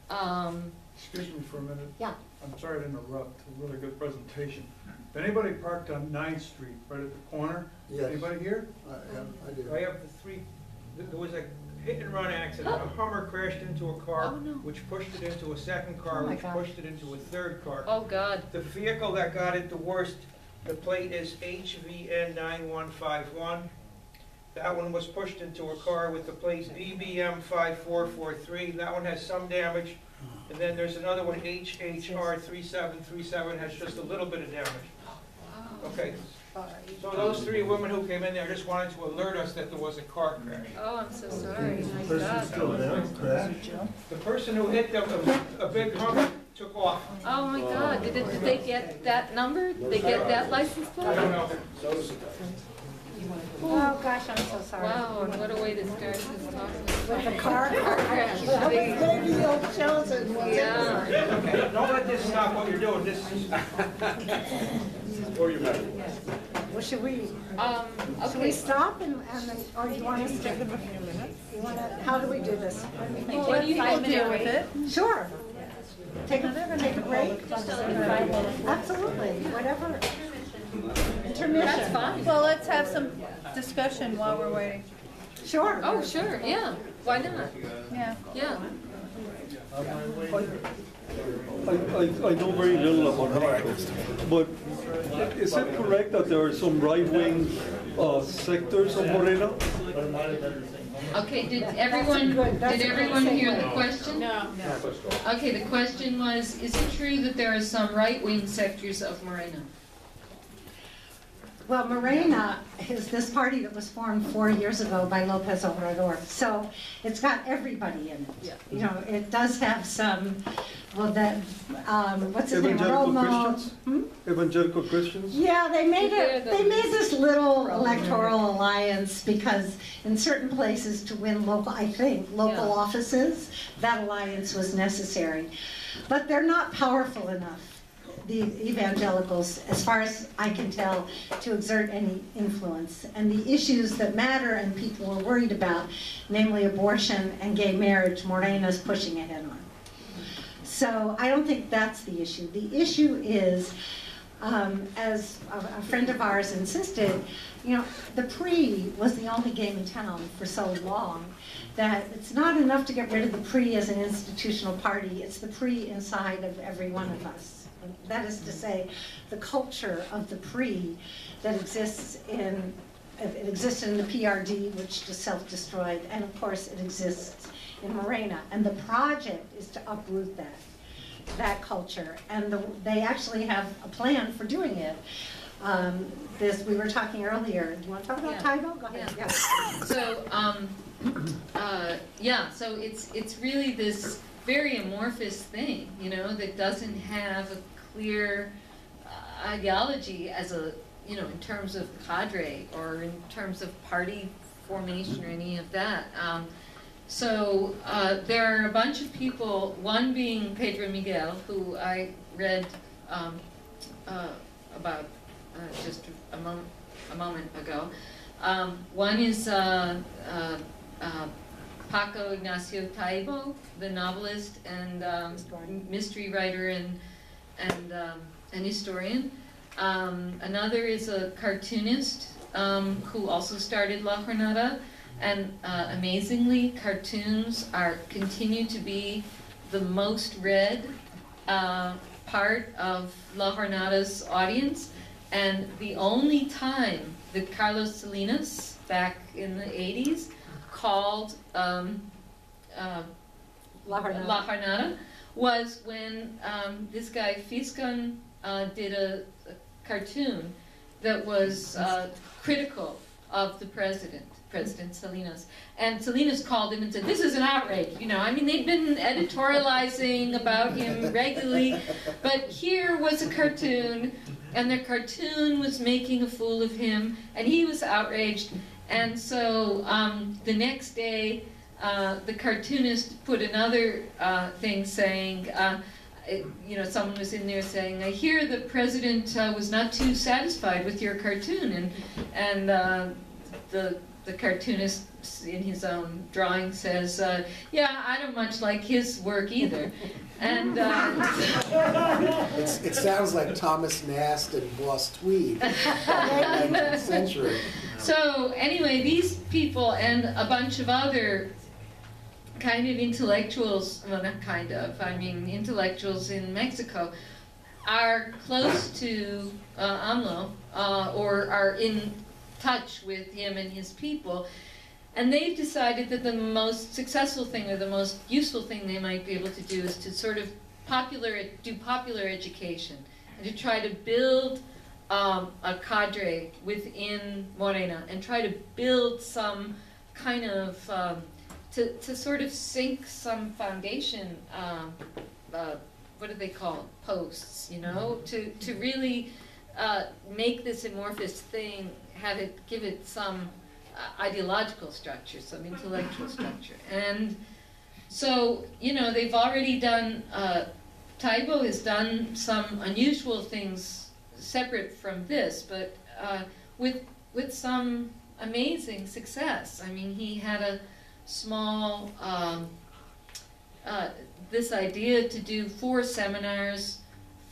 Excuse me for a minute. Yeah. I'm sorry to interrupt. A really good presentation. If anybody parked on 9th Street, right at the corner? Yes. Anybody here? I do. I have there was a hit and run accident. A Hummer crashed into a car, Oh, no. which pushed it into a second car, Oh, my which God. pushed it into a third car. Oh God. The vehicle that got it the worst, the plate is HVN 9151. That one was pushed into a car with the plate BBM 5443. That one has some damage. And then there's another one, HHR 3737, has just a little bit of damage. Okay. So those three women who came in there just wanted to alert us that there was a car crash. Oh, I'm so sorry. My Person's God. still down, The person who hit them, a big Hummer, took off. Oh my God. Did they get that number? Did they get that license plate? I don't know. Oh, gosh, I'm so sorry. Wow, and what a way to start this talk. With the car crash. Maybe old chosen one. Yeah. Okay, don't let this stop what you're doing. This is. Or you better. Well, should we Okay. stop and then, or do you want us to give them a few minutes? You want to, how do we do this? What do you people do with it? Sure. Take a break? Absolutely, whatever. Intermission. That's fine. Well, let's have some discussion while we're waiting. Sure. Oh, sure, yeah. Why not? Yeah. Yeah. I know very little about it, but is it correct that there are some right-wing sectors of Morena? Okay, did everyone hear the question? No. Okay, the question was, is it true that there are some right-wing sectors of Morena? Well, Morena is this party that was formed 4 years ago by Lopez Obrador. So it's got everybody in it. Yeah. You know, it does have some, well, that, what's his name? Evangelical Romo. Christians? Evangelical Christians? Yeah, they made They're it. the- They made this little electoral alliance because in certain places to win local, I think, local Yeah. offices, that alliance was necessary. But they're not powerful enough, the evangelicals, as far as I can tell, to exert any influence. And the issues that matter and people are worried about, namely abortion and gay marriage, Morena's pushing ahead on. So I don't think that's the issue. The issue is, as a friend of ours insisted, you know, the PRI was the only game in town for so long that it's not enough to get rid of the PRI as an institutional party. It's the PRI inside of every one of us. That is to say, the culture of the PRI that exists in, it existed in the PRD, which just self-destroyed, and of course it exists in Morena. And the project is to uproot that culture. And they actually have a plan for doing it. We were talking earlier. Do you want to talk about Taibo? Go ahead. Yeah. Yeah. So, so it's really this very amorphous thing, you know, that doesn't have a clear ideology as a, you know, in terms of cadre or in terms of party formation or any of that. So there are a bunch of people, one being Pedro Miguel, who I read about just a moment ago. One is Paco Ignacio Taibo, the novelist and mystery writer and historian. Another is a cartoonist who also started La Jornada, and amazingly, cartoons continue to be the most read part of La Jornada's audience, and the only time that Carlos Salinas, back in the 80s, called La Jornada was when this guy Fiscon did a cartoon that was critical of the President Salinas. And Salinas called him and said, "This is an outrage." You know, I mean, they'd been editorializing about him regularly, but here was a cartoon, and the cartoon was making a fool of him, and he was outraged. And so the next day, the cartoonist put another thing saying, you know, someone was in there saying, "I hear the president was not too satisfied with your cartoon," and the cartoonist in his own drawing says, "Yeah, I don't much like his work either." And it sounds like Thomas Nast and Boss Tweed, 19th century. So anyway, these people and a bunch of other kind of intellectuals, well, not kind of, I mean intellectuals in Mexico, are close to AMLO, or are in touch with him and his people, and they've decided that the most successful thing or the most useful thing they might be able to do is to sort of do popular education and to try to build a cadre within Morena and try to build some kind of to sort of sink some foundation, what do they call it? Posts, you know, to really make this amorphous thing, give it some ideological structure, some intellectual structure. And so, they've already done, Taibo has done some unusual things separate from this, but with some amazing success. I mean, he had a small, this idea to do 4 seminars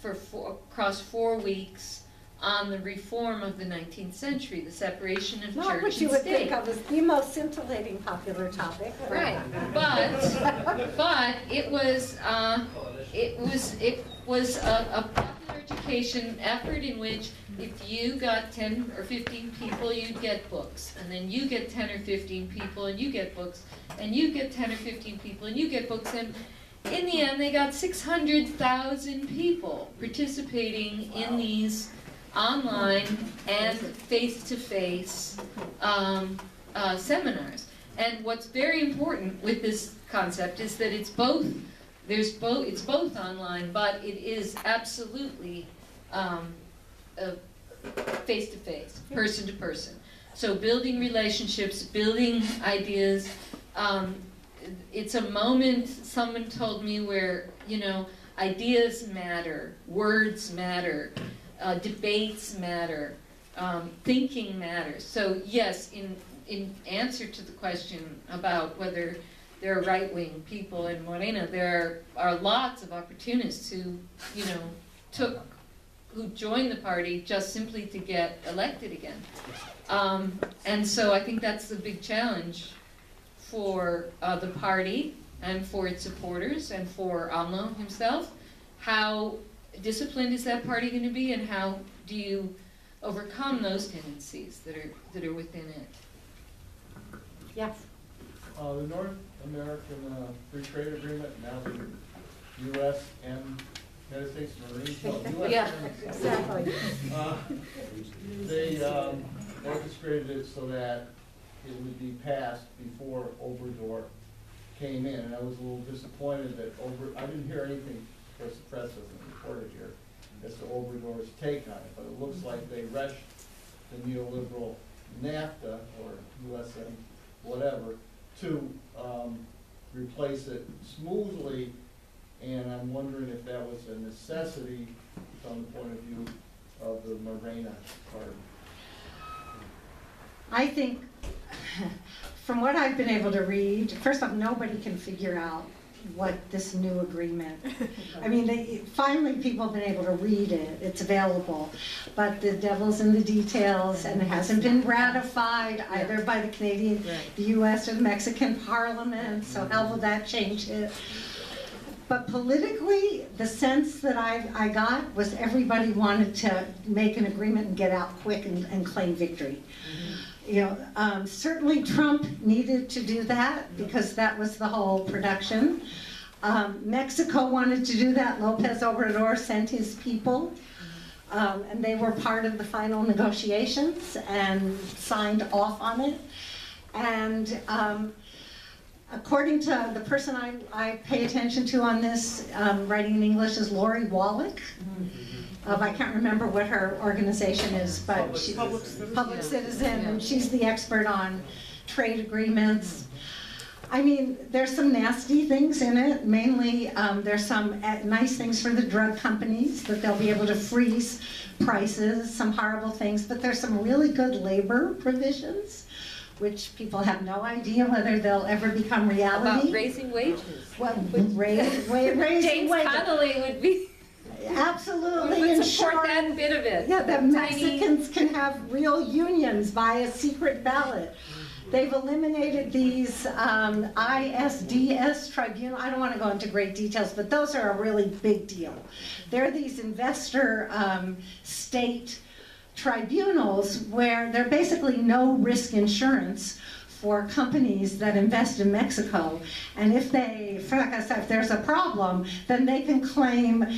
across 4 weeks on the reform of the 19th century, the separation of Not church what you and would state. think of as the most scintillating popular topic. Right, but it was a popular education effort in which if you got 10 or 15 people, you'd get books, and then you get 10 or 15 people, and you get books, and you get 10 or 15 people, and you get books, and in the end, they got 600,000 people participating in these online and face-to-face seminars. And what's very important with this concept is that it's both online, but it is absolutely face-to-face, person-to-person. So building relationships, building ideas. It's a moment, someone told me, where, ideas matter, words matter, debates matter, thinking matters. So yes, in answer to the question about whether there are right-wing people in Morena, there are lots of opportunists who, who joined the party just simply to get elected again. And so I think that's the big challenge for the party and for its supporters and for AMLO himself. How disciplined is that party going to be, and how do you overcome those tendencies that are within it? Yes. The North American Free Trade Agreement, now the U.S. and United States Marines, no, U.S. Yeah, and exactly. They orchestrated it so that it would be passed before Obrador came in, and I was a little disappointed that I didn't hear anything, of course the press hasn't reported here, as to Obrador's take on it, but it looks like they rushed the neoliberal NAFTA, or USM, whatever, to replace it smoothly, and I'm wondering if that was a necessity from the point of view of the Morena party. I think, from what I've been able to read, first off, nobody can figure out what this new agreement, I mean, finally people have been able to read it, it's available, but the devil's in the details, and it hasn't been ratified either by the Canadian, the US, or the Mexican Parliament, so how will that change it? But politically, the sense that I got was everybody wanted to make an agreement and get out quick and claim victory. Certainly Trump needed to do that because that was the whole production. Mexico wanted to do that. Lopez Obrador sent his people, and they were part of the final negotiations and signed off on it. And according to the person I pay attention to on this, writing in English, is Lori Wallach. I can't remember what her organization is, but she's Public Citizen, and she's the expert on trade agreements. I mean, there's some nasty things in it. Mainly, there's some nice things for the drug companies, that they'll be able to freeze prices, some horrible things, but there's some really good labor provisions, which people have no idea whether they'll ever become reality. About raising wages. Well, raising wages. James Connolly would be... Absolutely, would support that bit of it. Yeah, the Mexicans can have real unions by a secret ballot. They've eliminated these ISDS tribunal. I don't want to go into great details, but those are a really big deal. They're these investor state tribunals where they're basically no risk insurance for companies that invest in Mexico. And if like I said, if there's a problem, then they can claim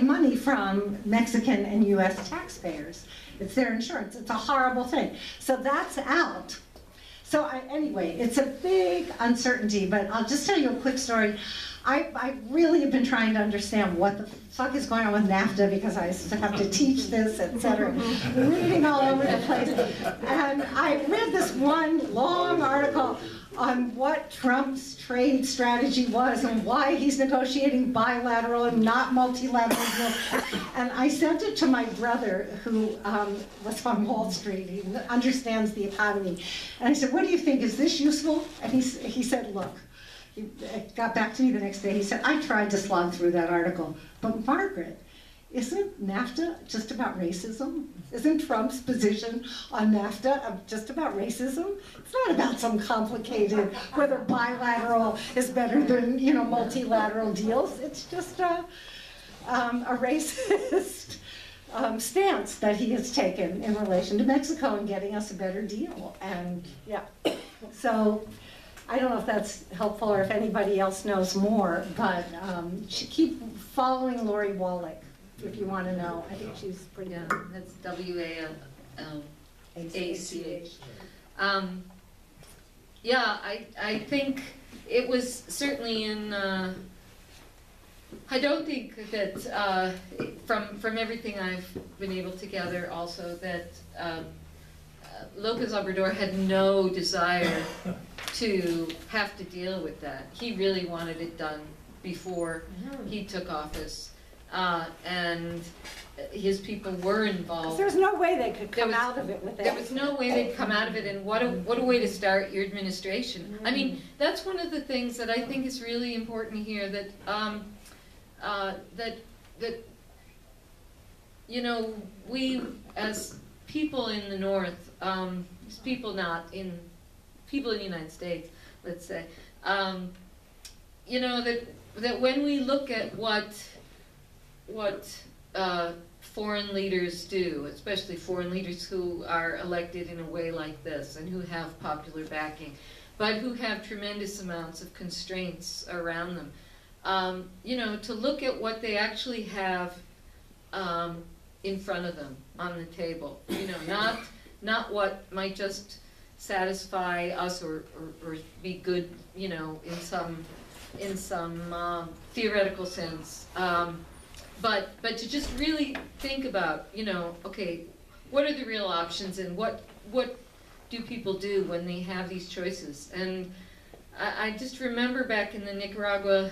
money from Mexican and US taxpayers. It's their insurance. It's a horrible thing. So that's out. So anyway, it's a big uncertainty, but I'll just tell you a quick story. I really have been trying to understand what the fuck is going on with NAFTA because I have to teach this, etc. Reading all over the place. And I read this one long article on what Trump's trade strategy was and why he's negotiating bilateral and not multilateral deals. And I sent it to my brother, who was on Wall Street. He understands the economy. And I said, what do you think? Is this useful? And he said, look. He got back to me the next day. He said, I tried to slog through that article. But Margaret, isn't NAFTA just about racism? Isn't Trump's position on NAFTA just about racism? It's not about some complicated, whether bilateral is better than, you know, multilateral deals. It's just a racist stance that he has taken in relation to Mexico and getting us a better deal. And yeah, so I don't know if that's helpful or if anybody else knows more, but keep following Lori Wallach. If you want to know, I think she's pretty good. That's W-A-L-L-A-C-H. Yeah, I think it was certainly in, I don't think that, from everything I've been able to gather also, that López Obrador had no desire to have to deal with that. He really wanted it done before he took office. And his people were involved. There's no way they could come out of it with that. There was no way they'd come out of it, and what a way to start your administration. I mean, that's one of the things that I think is really important here, that that you know, we as people in the North, people in the United States, let's say, you know, that when we look at what foreign leaders do, especially foreign leaders who are elected in a way like this and who have popular backing, but who have tremendous amounts of constraints around them, you know, to look at what they actually have in front of them on the table, you know, not what might just satisfy us or be good, you know, in some theoretical sense. But to just really think about, you know, okay, what are the real options and what do people do when they have these choices? And I just remember back in the Nicaragua,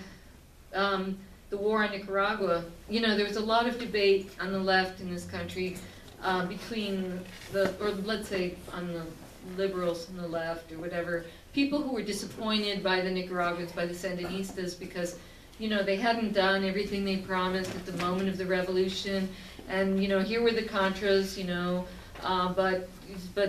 the war on Nicaragua, you know, there was a lot of debate on the left in this country between or let's say on the liberals and the left or whatever, people who were disappointed by the Nicaraguans, by the Sandinistas, because, you know, they hadn't done everything they promised at the moment of the revolution, and, you know, here were the Contras, you know, but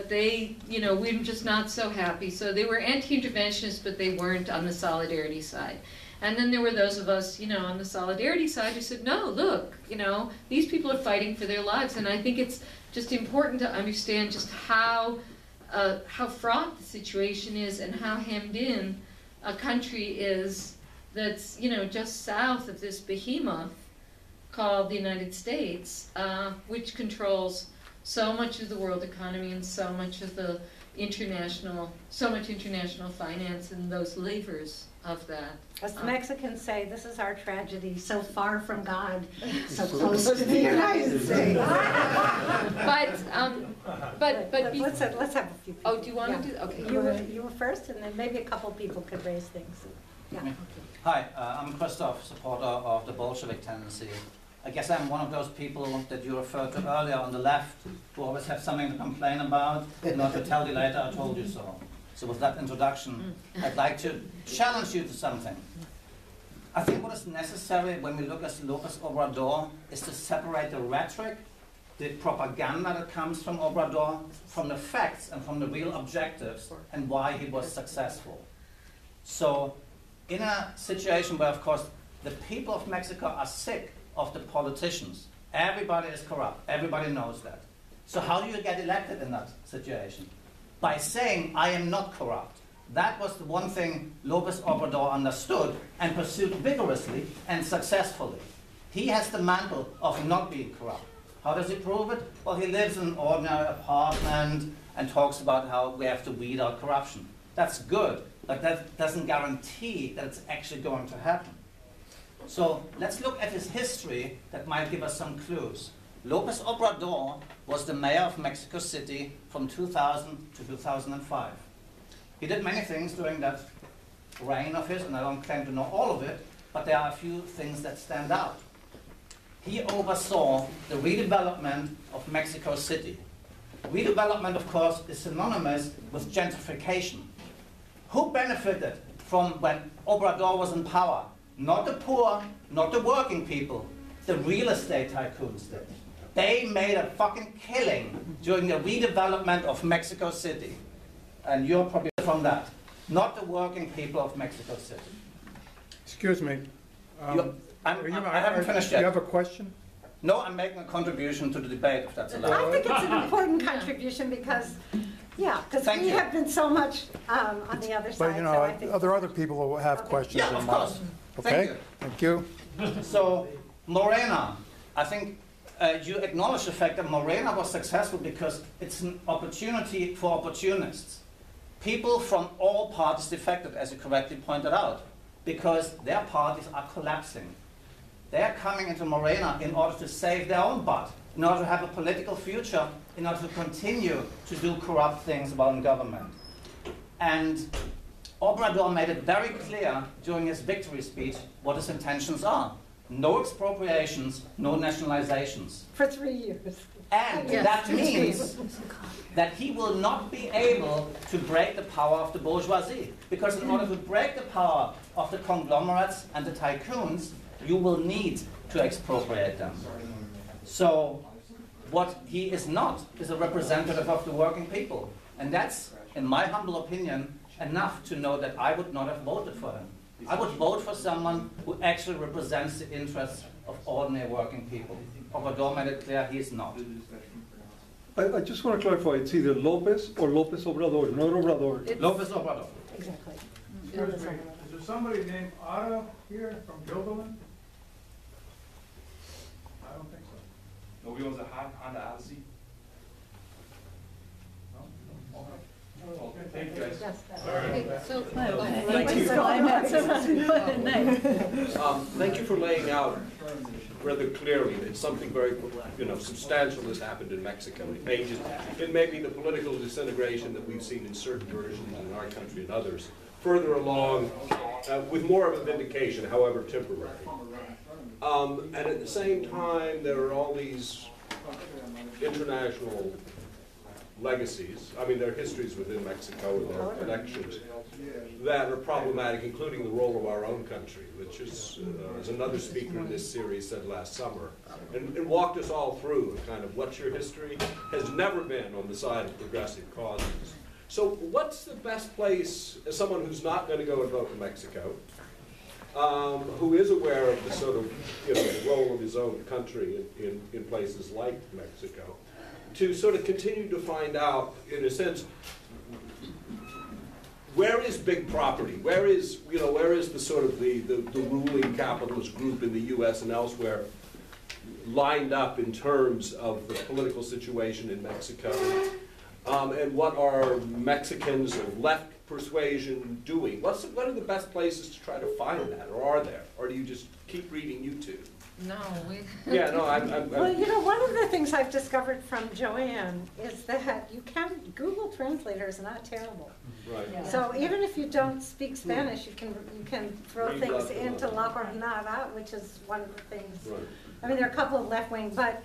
they, you know, we were just not so happy. So they were anti-interventionists, but they weren't on the solidarity side. And then there were those of us, you know, on the solidarity side who said, no, look, you know, these people are fighting for their lives. And I think it's just important to understand just how fraught the situation is and how hemmed in a country is that's, you know, just south of this behemoth called the United States, which controls so much of the world economy and so much of the international finance and those levers of that. As the Mexicans say, this is our tragedy, so far from God, so close to the United States. But let's have a few people. Oh, do you want to do? Okay. You were first, and then maybe a couple people could raise things. Yeah. Okay. Hi, I'm Christoph, supporter of the Bolshevik tendency. I guess I'm one of those people that you referred to earlier on the left who always have something to complain about and not to tell you later, I told you so. So with that introduction, I'd like to challenge you to something. I think what is necessary when we look at López Obrador is to separate the rhetoric, the propaganda that comes from Obrador, from the facts and from the real objectives and why he was successful. So in a situation where, of course, the people of Mexico are sick of the politicians, everybody is corrupt, everybody knows that. So how do you get elected in that situation? By saying, I am not corrupt. That was the one thing López Obrador understood and pursued vigorously and successfully. He has the mantle of not being corrupt. How does he prove it? Well, he lives in an ordinary apartment and talks about how we have to weed out corruption. That's good, but that doesn't guarantee that it's actually going to happen. So let's look at his history that might give us some clues. López Obrador was the mayor of Mexico City from 2000 to 2005. He did many things during that reign of his, and I don't claim to know all of it, but there are a few things that stand out. He oversaw the redevelopment of Mexico City. Redevelopment, of course, is synonymous with gentrification. Who benefited from when Obrador was in power? Not the poor, not the working people. The real estate tycoons did. They made a fucking killing during the redevelopment of Mexico City. And you're probably from that. Not the working people of Mexico City. Excuse me. I haven't finished yet. Do you have a question? No, I'm making a contribution to the debate, if that's allowed. I think it's an important contribution because, yeah, because we have been so much on the other side. But, you know, so I think there are other people who have questions. Yeah, of course. Okay? Thank you. So, Morena, I think you acknowledge the fact that Morena was successful because it's an opportunity for opportunists. People from all parties defected, as you correctly pointed out, because their parties are collapsing. They're coming into Morena in order to save their own butt, in order to have a political future, in order to continue to do corrupt things about government. And Obrador made it very clear during his victory speech what his intentions are. No expropriations, no nationalizations. for 3 years. And that means that he will not be able to break the power of the bourgeoisie. Because in order to break the power of the conglomerates and the tycoons, you will need to expropriate them. So what he is not is a representative of the working people. And that's, in my humble opinion, enough to know that I would not have voted for him. I would vote for someone who actually represents the interests of ordinary working people. Obrador made it clear he is not. I just want to clarify, it's either Lopez or López Obrador, not Obrador. López Obrador. Exactly. Is there somebody named Otto here from Gilderland? I don't think so. Nobody owns a Honda Odyssey? Okay, thank you guys. Thank you for laying out rather clearly that something very, substantial has happened in Mexico. It may be the political disintegration that we've seen in certain versions in our country and others, further along with more of a vindication, however temporary. And at the same time, there are all these international legacies. I mean, there are histories within Mexico and there are connections that are problematic, including the role of our own country, which is, as another speaker in this series said last summer, and walked us all through kind of what's your history, has never been on the side of progressive causes. So what's the best place, as someone who's not going to go and vote in Mexico, who is aware of the sort of, the role of his own country in places like Mexico, to sort of continue to find out, in a sense, where is big property? Where is the sort of the ruling capitalist group in the U.S. and elsewhere lined up in terms of the political situation in Mexico? And what are Mexicans of left persuasion doing? What are the best places to try to find that, or are there? Or do you just keep reading YouTube? No, we... Yeah, no, I'm Well, one of the things I've discovered from JoAnn is that Google Translator is not terrible. Right. Yeah. So even if you don't speak Spanish, you can throw Read things La into La Jornada, which is one of the things. Right. I mean, there are a couple of left-wing, but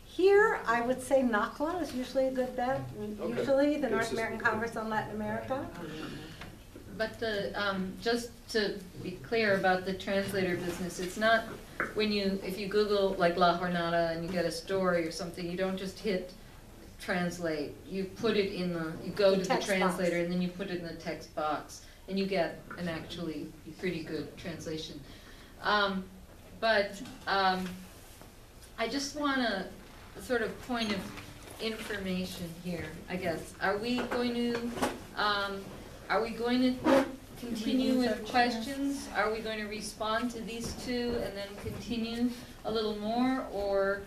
here I would say NACLA is usually a good bet. Okay. Usually the North American Congress on Latin America. But just to be clear about the translator business, it's not if you Google like La Jornada and you get a story or something, you don't just hit translate. You put it in you go to the translator and then you put it in the text box and you get an actually pretty good translation. But I just want a sort of point of information here, I guess. Are we going to continue with questions? Are we going to respond to these two and then continue a little more, or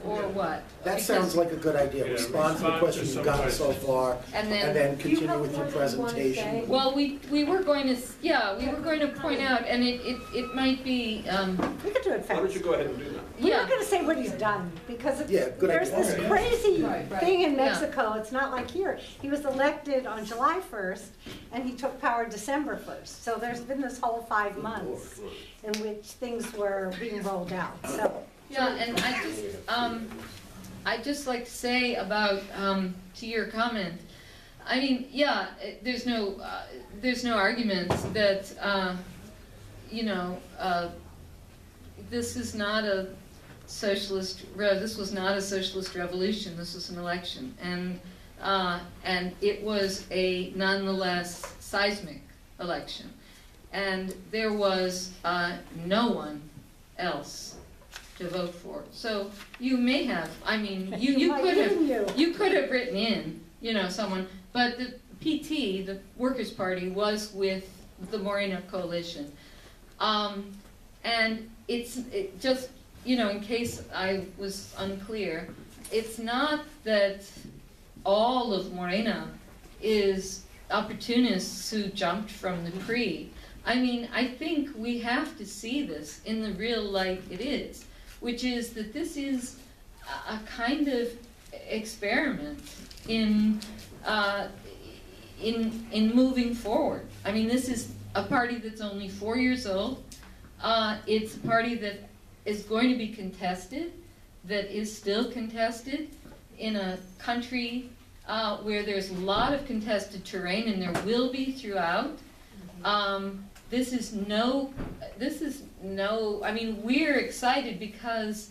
or what? That sounds like a good idea. Yeah, Respond to the questions you've gotten so far, And and then continue with your presentation. Well, we were going to, we were going to point out, and it might be, We could do it Why don't fast. you go ahead and do that? We were yeah, gonna say what he's done, because Yeah, good there's idea. this crazy Right. thing in Yeah. Mexico, it's not like here. He was elected on July 1st, and he took power December 1st. So there's been this whole 5 months in which things were being rolled out, so. yeah, and I'd just like to say about, to your comment, I mean, yeah, there's no argument that, this is not a this was not a socialist revolution, this was an election, and it was a nonetheless seismic election, and there was no one else to vote for. So you may have, I mean, you could have written in, someone, but the PT, the Workers' Party, was with the Morena coalition, and it just, in case I was unclear, it's not that all of Morena is opportunists who jumped from the PRI. I mean, I think we have to see this in the real light it is, which is that this is a kind of experiment in moving forward. I mean, this is a party that's only 4 years old. It's a party that is going to be contested, that is still contested in a country where there's a lot of contested terrain, and there will be throughout. This is no, I mean, we're excited because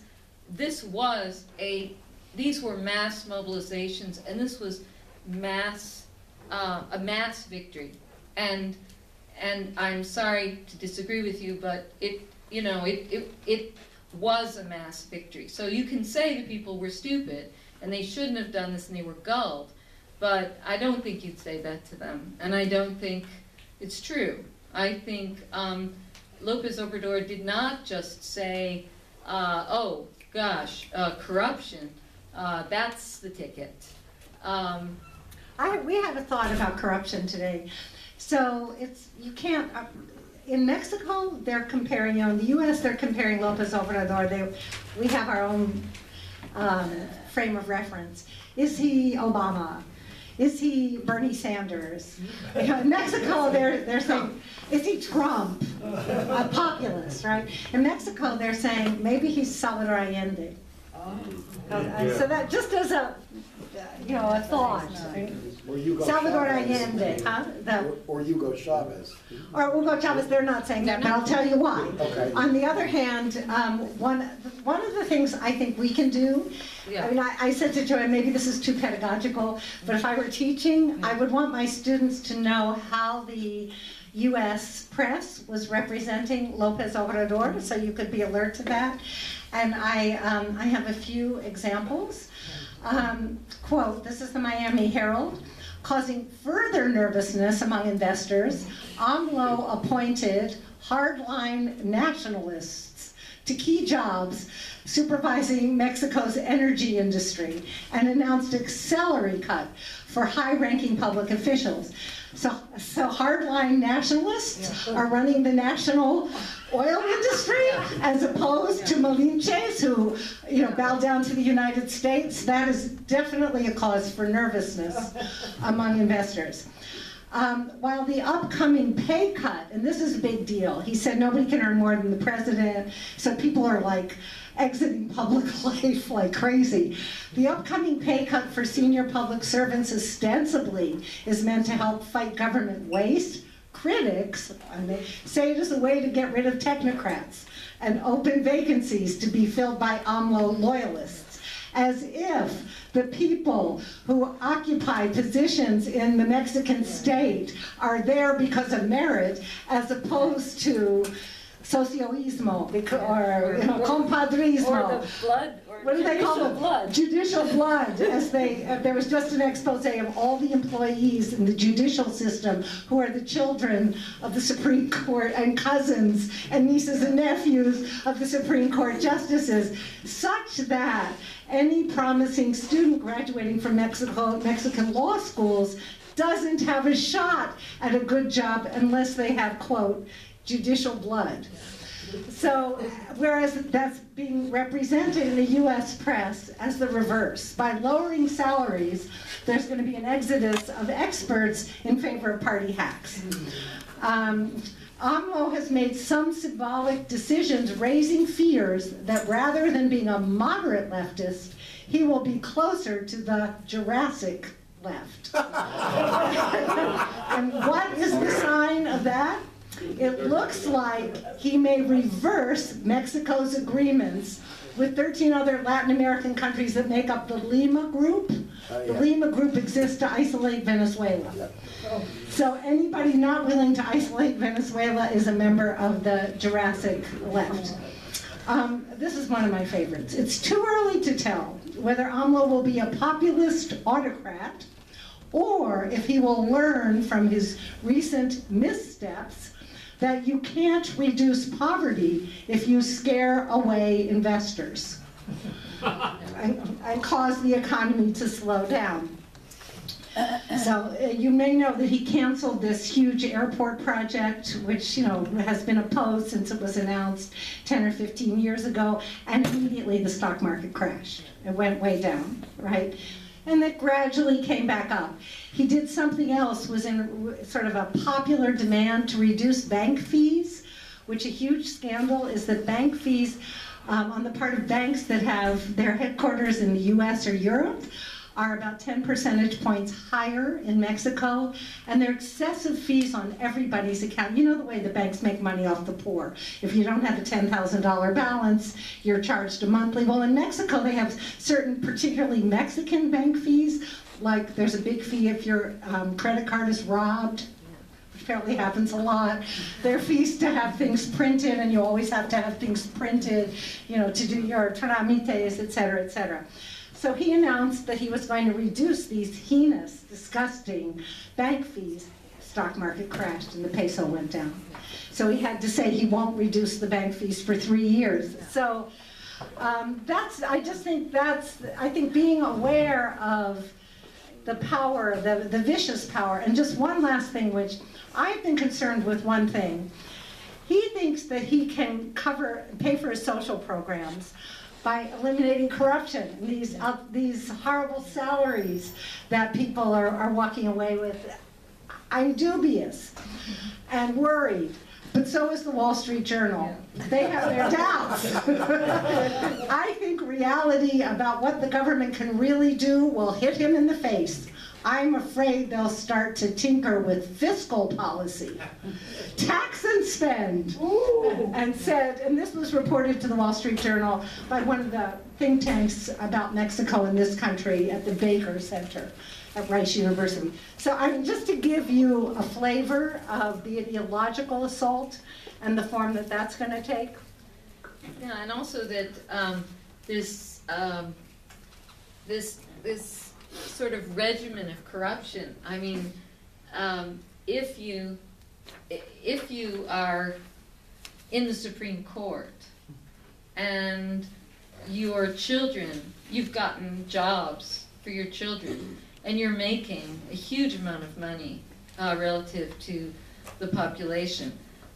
these were mass mobilizations, and this was a mass victory. And I'm sorry to disagree with you, but it was a mass victory. So you can say the people were stupid, and they shouldn't have done this, and they were gulled, but I don't think you'd say that to them, and I don't think it's true. I think López Obrador did not just say, oh gosh, corruption, that's the ticket. We had a thought about corruption today. So you can't, in Mexico, they're comparing, in the US, they're comparing López Obrador. We have our own frame of reference. Is he Obama? Is he Bernie Sanders? In Mexico, they're saying, is he Trump? A populist, right? In Mexico, they're saying, maybe he's Salvador Allende. So that just as a thought. Or Hugo Salvador Chavez. Allende, huh? Or Hugo Chavez. Or Hugo Chavez, they're not saying that, but I'll tell you why. Okay. On the other hand, one of the things I think we can do, I mean, I said to JoAnn, maybe this is too pedagogical, but if I were teaching, I would want my students to know how the U.S. press was representing López Obrador, so you could be alert to that. And I have a few examples. Quote, this is the Miami Herald. Causing further nervousness among investors, AMLO appointed hardline nationalists to key jobs supervising Mexico's energy industry and announced a salary cut for high-ranking public officials. So hardline nationalists are running the national oil industry as opposed to Malinches who, bow down to the United States. That is definitely a cause for nervousness among investors. While the upcoming pay cut, and this is a big deal, he said nobody can earn more than the president, so people are like exiting public life like crazy. The upcoming pay cut for senior public servants ostensibly is meant to help fight government waste. Critics say it is a way to get rid of technocrats and open vacancies to be filled by AMLO loyalists, as if the people who occupy positions in the Mexican state are there because of merit, as opposed to socioismo or compadrismo. Or the blood, or what do they call Judicial it? blood. Judicial blood, as there was just an expose of all the employees in the judicial system who are the children of the Supreme Court and cousins and nieces and nephews of the Supreme Court justices, such that any promising student graduating from Mexican law schools doesn't have a shot at a good job unless they have, quote, judicial blood. So, whereas that's being represented in the US press as the reverse. By lowering salaries, there's going to be an exodus of experts in favor of party hacks. AMLO has made some symbolic decisions raising fears that rather than being a moderate leftist, he will be closer to the Jurassic left. And what is the sign of that? It looks like he may reverse Mexico's agreements with 13 other Latin American countries that make up the Lima Group. The Lima Group exists to isolate Venezuela. So anybody not willing to isolate Venezuela is a member of the Jurassic left. This is one of my favorites. It's too early to tell whether AMLO will be a populist autocrat or if he will learn from his recent missteps that you can't reduce poverty if you scare away investors and cause the economy to slow down. So you may know that he canceled this huge airport project, which has been opposed since it was announced 10 or 15 years ago, and immediately the stock market crashed. It went way down, right? And it gradually came back up. He did something else, was in sort of a popular demand to reduce bank fees, which a huge scandal is that bank fees on the part of banks that have their headquarters in the US or Europe are about 10 percentage points higher in Mexico, and they're excessive fees on everybody's account. You know the way the banks make money off the poor. If you don't have a $10,000 balance, you're charged a monthly. Well, in Mexico, they have certain particularly Mexican bank fees, like there's a big fee if your credit card is robbed. Apparently happens a lot. There are fees to have things printed, and you always have to have things printed, to do your trámites, et cetera, et cetera. So he announced that he was going to reduce these heinous, disgusting bank fees. Stock market crashed and the peso went down. So he had to say he won't reduce the bank fees for 3 years. So I think being aware of the power, the vicious power. And just one last thing, which I've been concerned with one thing. He thinks that he can pay for his social programs by eliminating corruption, these horrible salaries that people are walking away with. I'm dubious and worried, but so is the Wall Street Journal. They have their doubts. I think reality about what the government can really do will hit him in the face. I'm afraid they'll start to tinker with fiscal policy, tax and spend, and this was reported to the Wall Street Journal by one of the think tanks about Mexico in this country at the Baker Center at Rice University. So just to give you a flavor of the ideological assault and the form that that's going to take. Yeah, and also that this sort of regimen of corruption. I mean, if you are in the Supreme Court and your children, you've gotten jobs for your children, and you're making a huge amount of money relative to the population.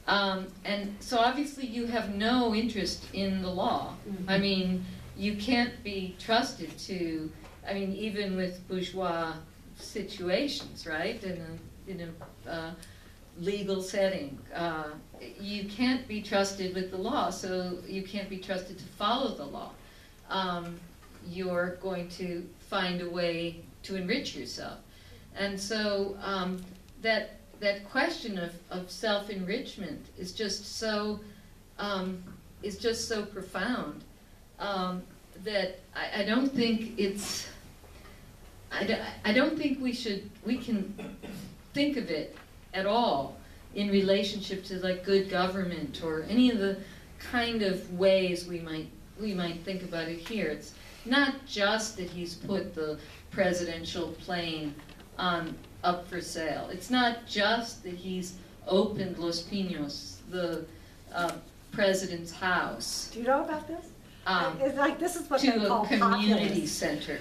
And so obviously you have no interest in the law. Mm-hmm. I mean, you can't be trusted to, even with bourgeois situations, right? In a legal setting, you can't be trusted with the law, so you can't be trusted to follow the law. You're going to find a way to enrich yourself, and so that question of self-enrichment is just so profound that I don't think it's. I don't think we can think of it at all in relationship to like good government or any of the kind of ways we might we might think about it here. It's not just that he's put the presidential plane up for sale. It's not just that he's opened Los Pinos, the president's house. Do you know about this? It's like, this is what they to call a community populist. center.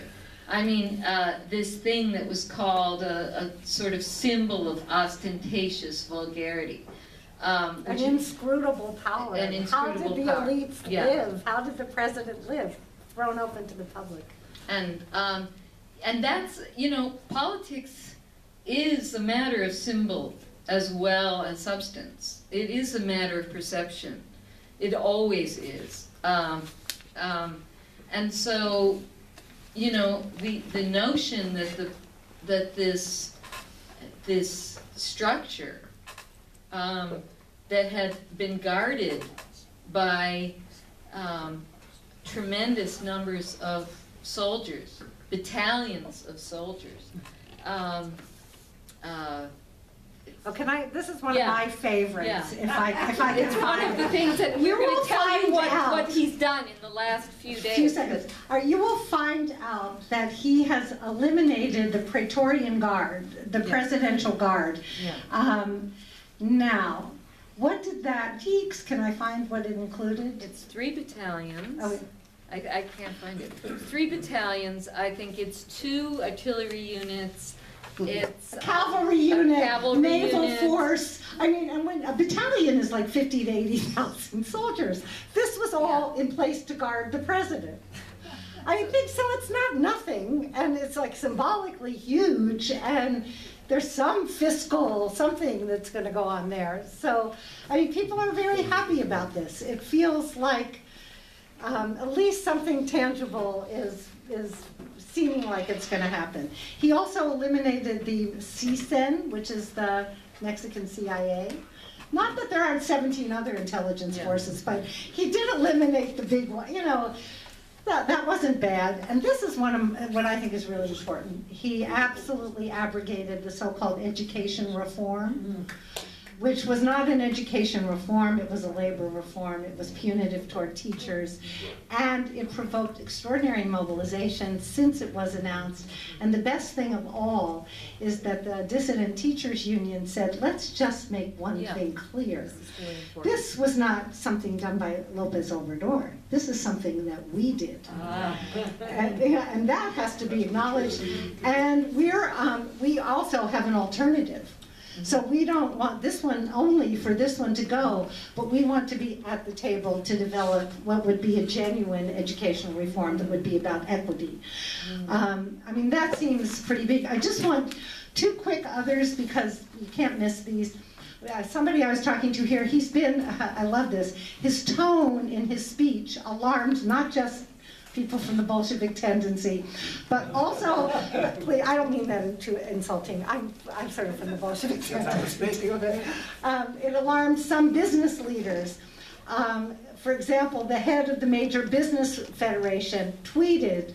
I mean, this thing that was called a sort of symbol of ostentatious vulgarity. An inscrutable power. An inscrutable How did power. the elites live? How did the president live? Thrown open to the public. And that's, you know, politics is a matter of symbol as well as substance. It is a matter of perception. It always is. And so, you know, the notion that this structure that had been guarded by tremendous numbers of soldiers, battalions of soldiers. This is one of my favorites. If I can It's one of the things that we're going to tell you what he's done in the last few days. Few seconds. You will find out that he has eliminated the Praetorian Guard, the Presidential Guard. Now, what did that, Geeks, can I find what it included? It's 3 battalions. Oh, I can't find it. 3 battalions. I think it's 2 artillery units. It's a cavalry unit, naval unit. force. I mean, and when a battalion is like 50 to 80,000 soldiers, this was all in place to guard the president. I think so. It's not nothing, and it's like symbolically huge, and there's some fiscal something that's going to go on there. So, I mean, people are very happy about this. It feels like at least something tangible is seeming like it's going to happen. He also eliminated the CISEN, which is the Mexican CIA. Not that there aren't 17 other intelligence forces, but he did eliminate the big one. You know, that wasn't bad. And this is one of what I think is really important. He absolutely abrogated the so-called education reform, which was not an education reform, it was a labor reform. It was punitive toward teachers, and it provoked extraordinary mobilization since it was announced. And the best thing of all is that the dissident teachers union said, let's just make one thing clear. This was not something done by Lopez Obrador. This is something that we did. And that has to be acknowledged. And we also have an alternative. So we don't want this one only for this one to go, but we want to be at the table to develop what would be a genuine educational reform that would be about equity. I mean, that seems pretty big. I just want 2 quick others because you can't miss these. Somebody I was talking to here, he's been, I love this, his tone in his speech alarmed not just people from the Bolshevik tendency, but also, I don't mean that too insulting. I'm sort of from the Bolshevik tendency. It alarmed some business leaders. For example, the head of the major business federation tweeted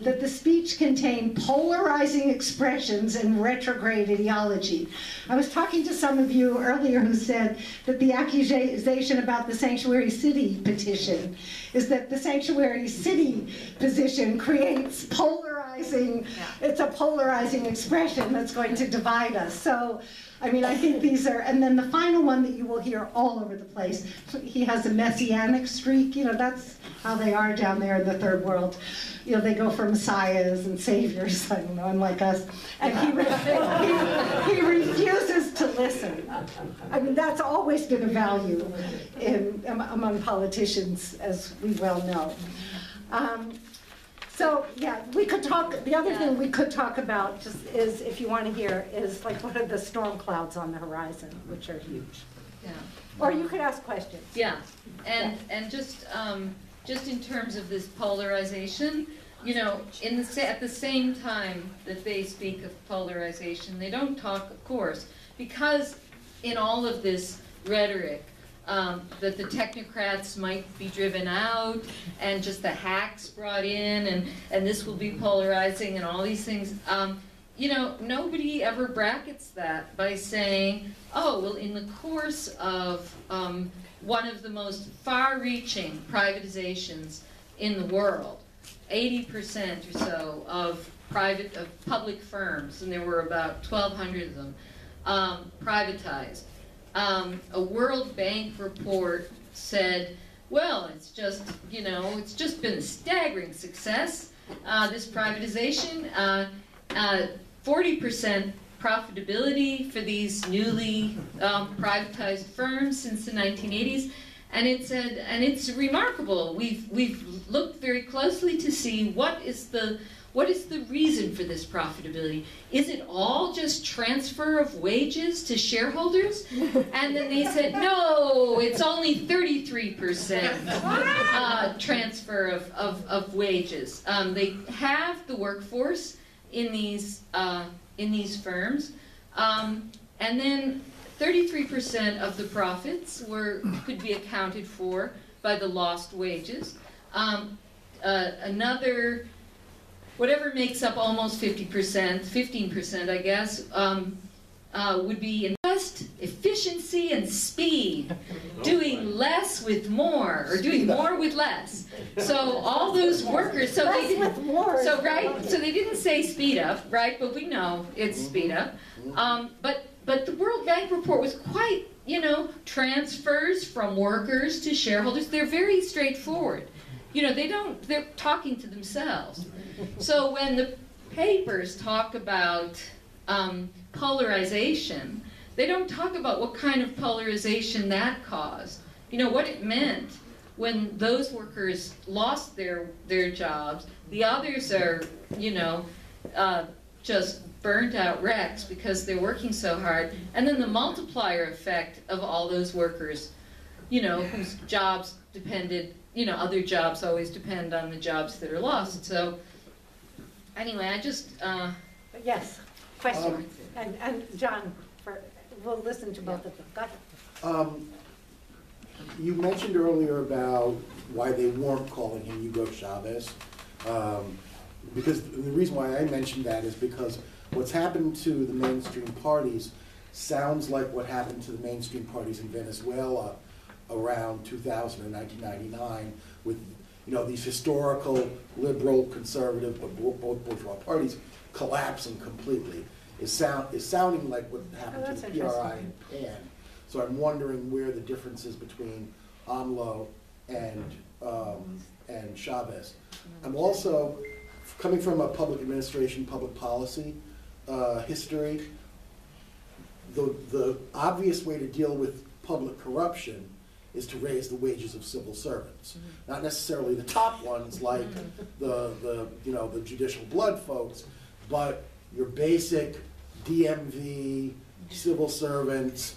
that the speech contained polarizing expressions and retrograde ideology. I was talking to some of you earlier who said that the accusation about the Sanctuary City petition is that the Sanctuary City position creates polarizing, it's a polarizing expression that's going to divide us. So, I mean, I think these are, and then the final one that you will hear all over the place, he has a messianic streak, you know, that's how they are down there in the third world. You know, they go for messiahs and saviors, I don't know, unlike us. And he refuses to listen. I mean, that's always been a value among politicians, as we well know. So, yeah, we could talk, the other thing we could talk about just is, if you want to hear, is like what are the storm clouds on the horizon, which are huge. Yeah. Or you could ask questions. Yeah, and just in terms of this polarization, you know, at the same time that they speak of polarization, they don't talk, of course, because in all of this rhetoric, that the technocrats might be driven out and just the hacks brought in and this will be polarizing and all these things. You know, nobody ever brackets that by saying, oh, well, in the course of one of the most far-reaching privatizations in the world. 80% or so of public firms, and there were about 1,200 of them, privatized. A World Bank report said, well, it's just, it's just been a staggering success, this privatization. 40% profitability for these newly privatized firms since the 1980s. And it said, and it's remarkable. We've looked very closely to see what is the reason for this profitability. Is it all just transfer of wages to shareholders? And then they said, no, it's only 33% transfer of wages. They have the workforce in these firms, and then 33% of the profits could be accounted for by the lost wages. Another, whatever makes up almost 50%, 15% I guess, would be invest, efficiency, and speed. Doing less with more, or doing more with less. So all those workers, so they didn't, so they didn't say speed up, right? But we know it's speed up. But the World Bank report was quite, transfers from workers to shareholders. They're very straightforward. They're talking to themselves. So when the papers talk about polarization, they don't talk about what kind of polarization that caused. What it meant when those workers lost their jobs. The others are, just burnt out wrecks because they're working so hard. And then the multiplier effect of all those workers, whose jobs depended, other jobs always depend on the jobs that are lost. So anyway, I just... Yes, question. And John, we'll listen to both of them. Go ahead. You mentioned earlier about why they weren't calling him Hugo Chavez. Because the reason why I mentioned that is because what's happened to the mainstream parties sounds like what happened to the mainstream parties in Venezuela around 2000 or 1999 with these historical liberal conservative but both bourgeois parties collapsing completely. Is sounding like what happened to the PRI and PAN. So I'm wondering where the difference is between AMLO and Chavez. I'm also coming from a public administration, public policy history. The obvious way to deal with public corruption is to raise the wages of civil servants. Not necessarily the top ones like the judicial blood folks, but your basic DMV, civil servants,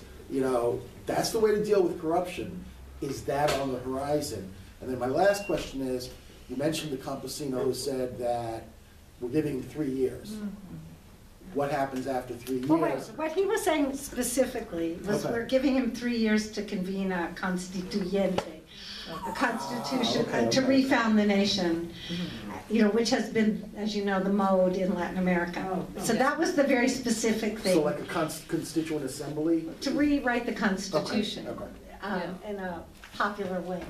that's the way to deal with corruption. Is that on the horizon? And then my last question is, you mentioned the campesino who said that we're giving him 3 years. What happens after 3 years? Well, what he was saying specifically was we're giving him 3 years to convene a constituyente, a constitution, to refound the nation, which has been, as you know, the mode in Latin America. So that was the very specific thing. So like a constituent assembly? To rewrite the Constitution Okay. in a popular way.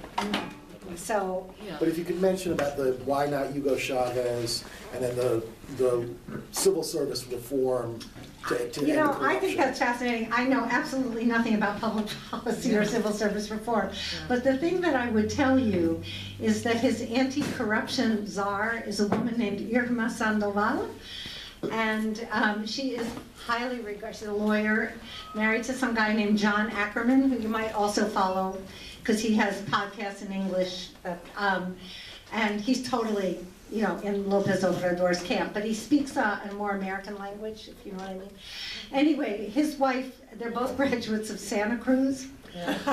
So, but if you could mention about the why not Hugo Chavez, and then the civil service reform to end corruption. I think that's fascinating. I know absolutely nothing about public policy or civil service reform, but the thing that I would tell you is that his anti-corruption czar is a woman named Irma Sandoval, and she is highly regarded. She's a lawyer, married to some guy named John Ackerman, who you might also follow, because he has podcasts in English, and he's totally, in Lopez Obrador's camp, but he speaks a more American language, if you know what I mean. Anyway, his wife, they're both graduates of Santa Cruz. Isn't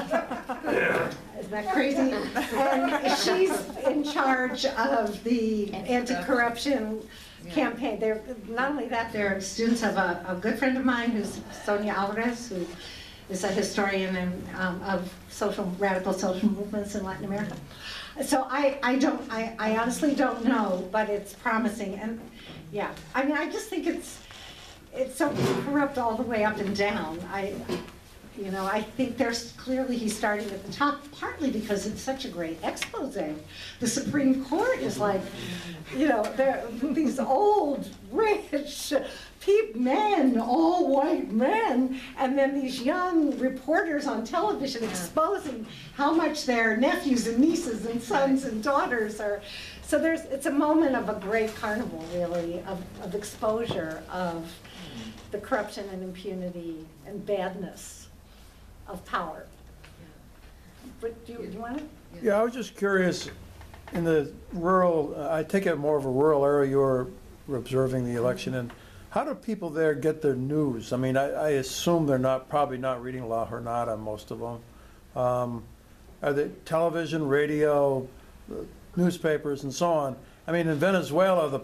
that crazy? And she's in charge of the anti-corruption campaign. They're not only that, they're students of a good friend of mine who's Sonia Alvarez, who is a historian of radical social movements in Latin America. So I honestly don't know, but it's promising. And yeah, I mean, I just think it's so corrupt all the way up and down. You know, I think clearly he's starting at the top, partly because it's such a great expose. The Supreme Court is like, you know, these old, rich men, all white men, and then these young reporters on television exposing how much their nephews and nieces and sons and daughters are. So it's a moment of a great carnival, really, of exposure of the corruption and impunity and badness of power. But do you want to? Yeah, I was just curious, in the rural, I take it more of a rural area you're observing the election in, how do people there get their news? I mean, I assume they're probably not reading La Jornada, most of them. Are they television, radio, newspapers, and so on? I mean, in Venezuela, the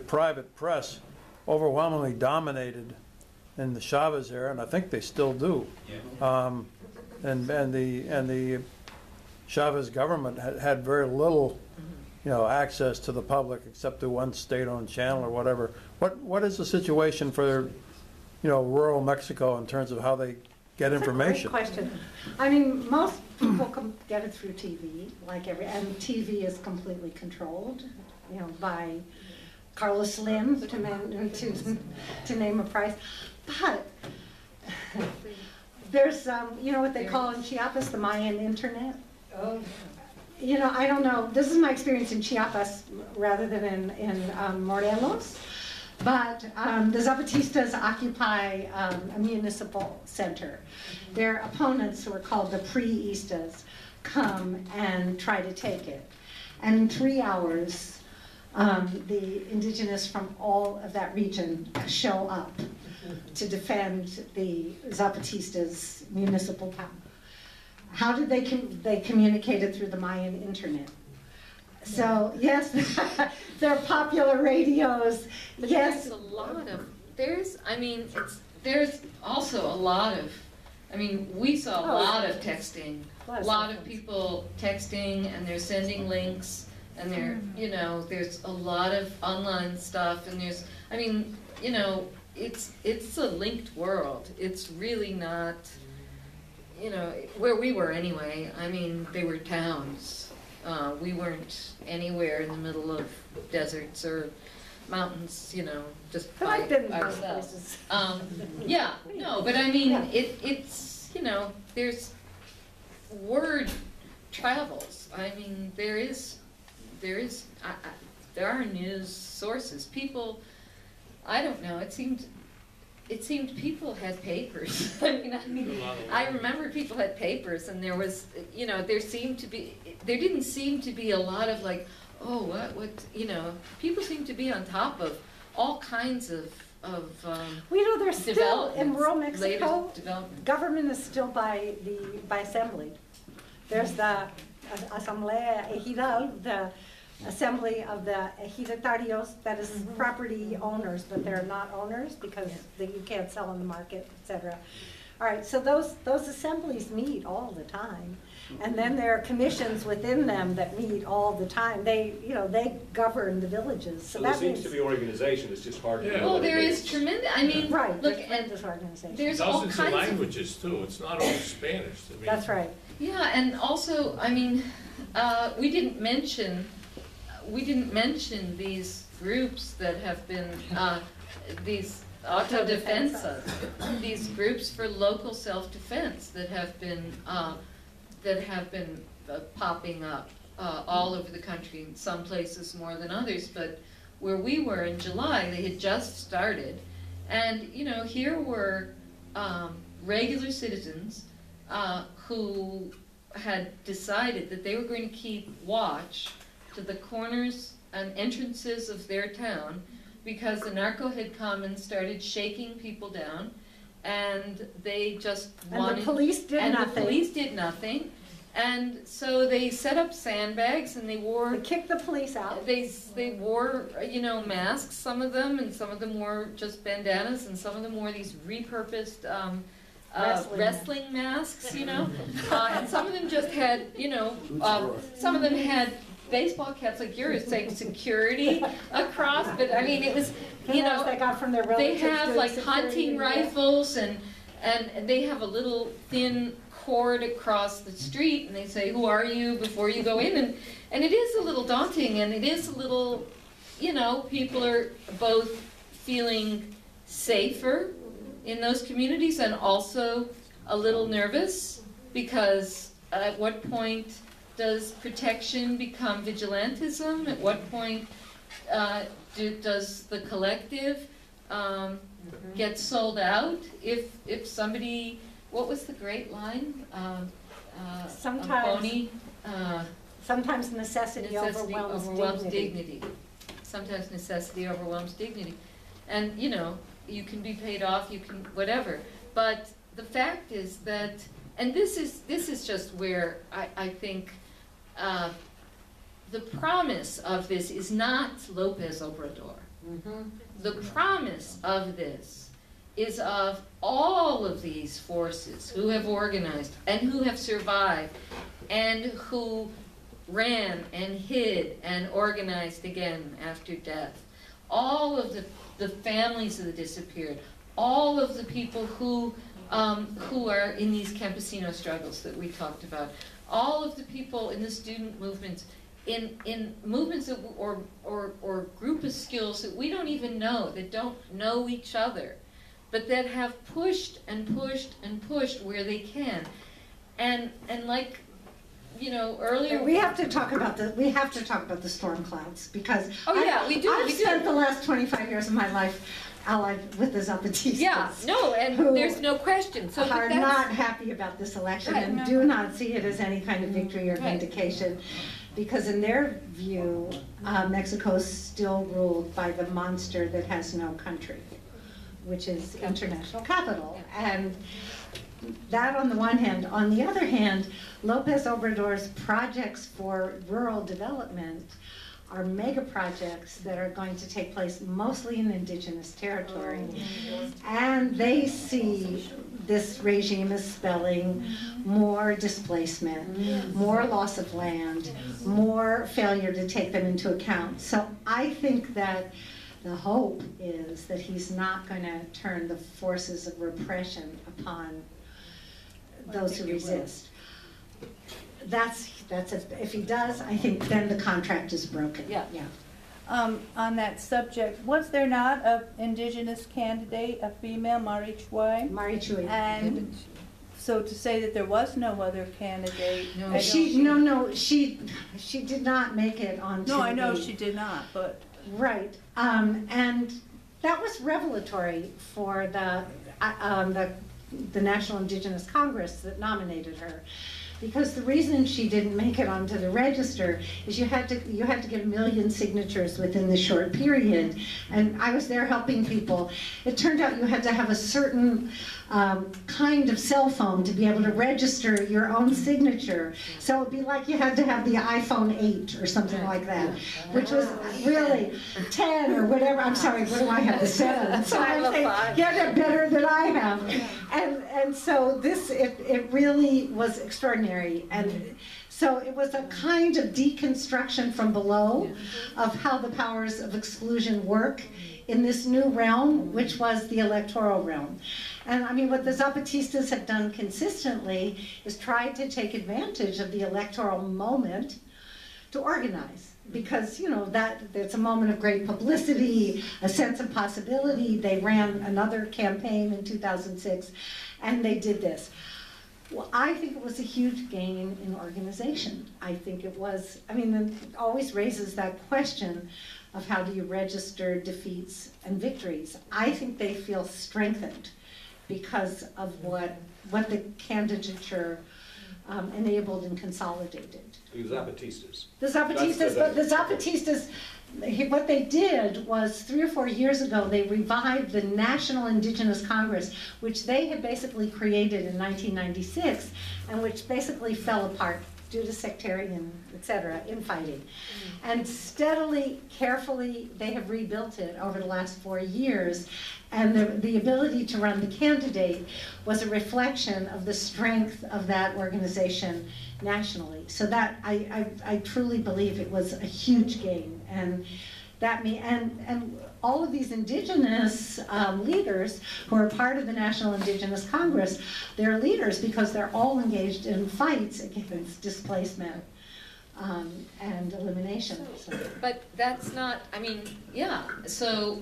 private press overwhelmingly dominated in the Chavez era, and I think they still do. Yeah. And the Chavez government had very little, you know, access to the public except to one state-owned channel or whatever. What is the situation for, you know, rural Mexico in terms of how they get information? That's a great question. I mean, most people can get it through TV, and TV is completely controlled, you know, by Carlos Slim to name a price. But there's, you know what they call in Chiapas the Mayan internet? Oh. You know, I don't know. This is my experience in Chiapas rather than in Morelos. But the Zapatistas occupy a municipal center. Their opponents, who are called the Priistas, come and try to take it. And in 3 hours, the indigenous from all of that region show up to defend the Zapatistas' municipal power. How did they communicated through the Mayan internet? So yes, there are popular radios. But yes, there's a lot of there's also a lot of. I mean, we saw a lot of texting, a lot of people texting, and they're sending links, and they're, you know, there's a lot of online stuff, and there's, I mean, you know, it's a linked world. It's really not, you know, where we were anyway. I mean, they were towns. We weren't anywhere in the middle of deserts or mountains, you know, just by ourselves. Yeah, no, but I mean, it's, you know, there's word travels. I mean, there are news sources. People, I don't know, it seemed people had papers. I mean, I remember people had papers, and there was, you know, there didn't seem to be a lot of like, oh, what, you know, people seem to be on top of all kinds of we know there's still, in rural Mexico, government is still by assembly. There's the Asamblea Ejidal, the assembly of the ejidatarios, that is property owners, but they're not owners because you can't sell on the market, etc. All right, so those assemblies meet all the time, and then there are commissions within them that meet all the time. They govern the villages. So there seems to be organization. It's just hard to know. Well, there is tremendous. I mean, right? Look, tremendous organization. There's all kinds of languages too. It's not all Spanish. I mean, that's right. Yeah, and also, I mean, we didn't mention these groups that have been these autodefensas, these groups for local self-defense that have been popping up all over the country, in some places more than others. But where we were in July, they had just started, and you know, here were regular citizens who had decided that they were going to keep watch to the corners and entrances of their town, because the narco had come and started shaking people down, and they just wanted... And the police did nothing. The police did nothing. And so they set up sandbags, and they kicked the police out. They wore, you know, masks, some of them, and some of them wore just bandanas, and some of them wore these repurposed wrestling masks, you know, and some of them just had, you know, some of them had baseball caps like yours saying security across, but I mean, it was, you know, they got from their relatives. They have like hunting rifles, and And they have a little thin cord across the street, and they say, who are you, before you go in, and it is a little daunting, and it is a little, you know, people are both feeling safer in those communities and also a little nervous, because at what point does protection become vigilantism? At what point does the collective get sold out? If somebody, what was the great line? Sometimes, sometimes necessity overwhelms dignity. Sometimes necessity overwhelms dignity. And, you know, you can be paid off, you can, whatever. But the fact is that, and this is just where I think the promise of this is not Lopez Obrador. The promise of this is of all of these forces who have organized and who have survived and who ran and hid and organized again after death. All of the families of the disappeared, all of the people who are in these campesino struggles that we talked about, all of the people in the student movements, in movements that, or group of skills that we don't even know, that don't know each other, but that have pushed and pushed and pushed where they can. And like, you know, earlier we have to talk about the storm clouds, because I've spent the last 25 years of my life allied with the Zapatistas. Yeah, no, and there's no question. So are not happy about this election and do not see it as any kind of victory or vindication, because in their view, Mexico is still ruled by the monster that has no country, which is international capital. And that on the one hand. On the other hand, Lopez Obrador's projects for rural development are mega projects that are going to take place mostly in indigenous territory. And they see this regime as spelling more displacement, more loss of land, more failure to take them into account. So I think that the hope is that he's not going to turn the forces of repression upon those who resist. If he does, I think then the contract is broken. Yeah. On that subject, was there not an indigenous candidate, a female, Marichui? Marichui. And so to say that there was no other candidate. She did not make it on TV. No, I know she did not, but. Right. And that was revelatory for the National Indigenous Congress that nominated her. Because the reason she didn't make it onto the register is you had to get 1 million signatures within this short period, and I was there helping people. It turned out you had to have a certain kind of cell phone to be able to register your own signature. So it'd be like you had to have the iPhone 8 or something like that, which was really 10 or whatever. I'm sorry, what do I have? The 7. So I was saying, yeah, better than I have. And so it really was extraordinary. And so it was a kind of deconstruction from below of how the powers of exclusion work in this new realm, which was the electoral realm. And I mean, what the Zapatistas have done consistently is try to take advantage of the electoral moment to organize. Because, you know, it's a moment of great publicity, a sense of possibility. They ran another campaign in 2006, and they did this. Well, I think it was a huge gain in organization. I think it was, I mean, it always raises that question of how do you register defeats and victories. I think they feel strengthened because of what the candidature enabled and consolidated. The Zapatistas. The Zapatistas, what they did was 3 or 4 years ago, they revived the National Indigenous Congress, which they had basically created in 1996, and which basically fell apart due to sectarian, etc., infighting. And steadily, carefully, they have rebuilt it over the last 4 years. And the ability to run the candidate was a reflection of the strength of that organization nationally. So that I truly believe it was a huge gain. And and all of these indigenous leaders who are part of the National Indigenous Congress, they're leaders because they're all engaged in fights against displacement and elimination. But that's not, I mean, yeah, so,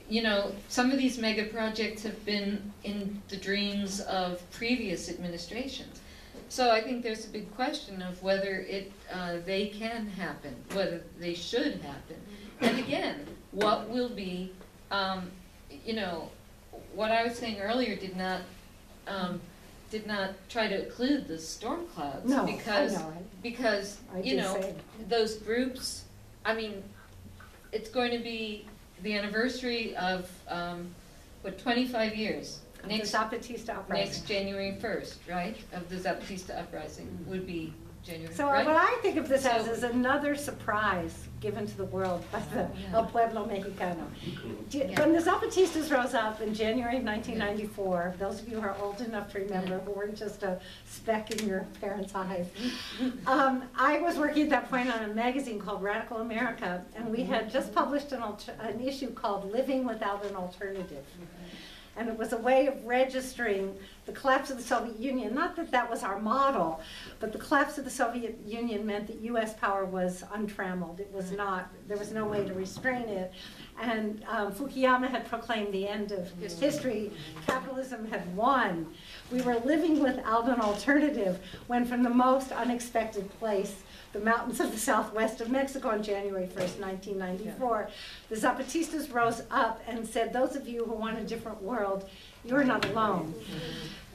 you know, some of these mega projects have been in the dreams of previous administrations. So I think there's a big question of whether they can happen, whether they should happen. And again, what will be, you know, what I was saying earlier did not try to include the storm clouds. No, because, I know. because you know, those groups, I mean, it's going to be the anniversary of, 25 years? Next Zapatista uprising. Next January 1st, right? Of the Zapatista uprising would be January, So right? what I think of this as is another surprise given to the world by the El Pueblo Mexicano. When the Zapatistas rose up in January of 1994, those of you who are old enough to remember, who weren't just a speck in your parents' eyes, I was working at that point on a magazine called Radical America, and we had just published an issue called Living Without an Alternative. And it was a way of registering the collapse of the Soviet Union. Not that that was our model, but the collapse of the Soviet Union meant that US power was untrammeled. It was not, there was no way to restrain it. And Fukuyama had proclaimed the end of history. Capitalism had won. We were living without an alternative when from the most unexpected place, the mountains of the southwest of Mexico on January 1st, 1994. The Zapatistas rose up and said, those of you who want a different world, you're not alone.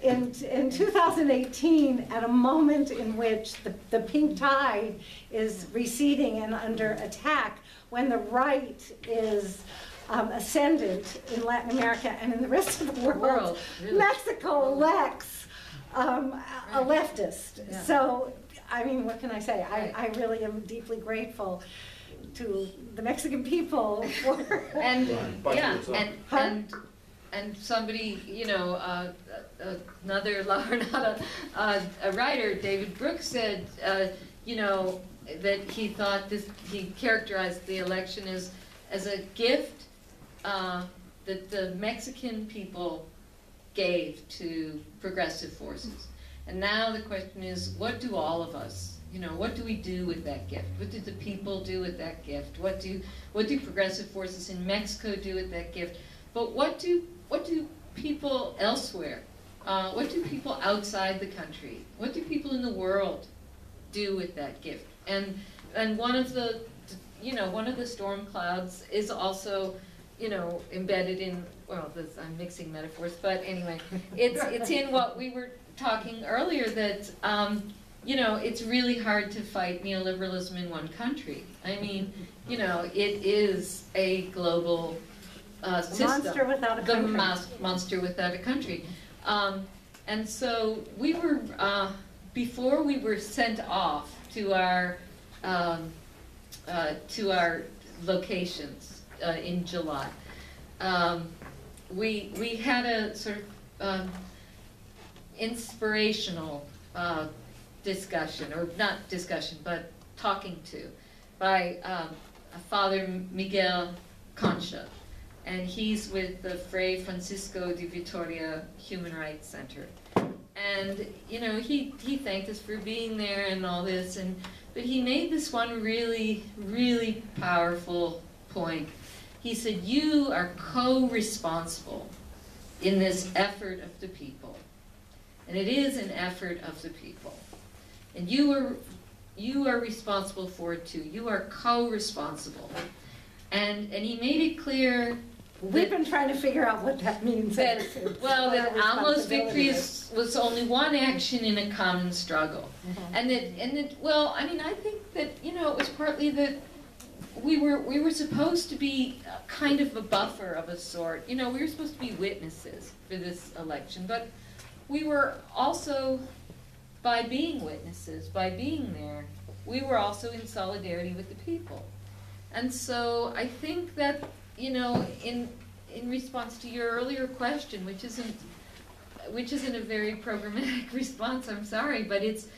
In 2018, at a moment in which the pink tide is receding and under attack, when the right is ascendant in Latin America and in the rest of the world, really. Mexico elects a leftist. Yeah. So, I mean, what can I say? I really am deeply grateful to the Mexican people for and and somebody, you know, another a writer, David Brooks, said, you know, that he thought he characterized the election as a gift that the Mexican people gave to progressive forces. And now the question is, what do all of us, you know, what do we do with that gift? What do the people do with that gift? What do progressive forces in Mexico do with that gift? But what do people elsewhere? What do people outside the country? What do people in the world do with that gift? And one of the, you know, one of the storm clouds is also, you know, embedded in, well, I'm mixing metaphors, but anyway, it's in what we were talking earlier, that you know, it's really hard to fight neoliberalism in one country. I mean, you know, it is a global system. Monster without a country. The monster without a country. And so we were, before we were sent off to our locations in July, we had a sort of inspirational discussion, or not discussion, but talking to, by Father Miguel Concha. And he's with the Fray Francisco de Vitoria Human Rights Center. And, you know, he thanked us for being there and all this, but he made this one really, really powerful point. He said, you are co-responsible in this effort of the people. And it is an effort of the people. And you are responsible for it too. You are co-responsible. And he made it clear. We've been trying to figure out what that means. That Almo's victory was only one action in a common struggle. And that, well, I mean, I think that, you know, it was partly that we were supposed to be kind of a buffer of a sort. You know, we were supposed to be witnesses for this election, but we were also, by being witnesses, by being there, we were also in solidarity with the people. And so I think that, you know, in response to your earlier question, which isn't a very programmatic response, I'm sorry, but it's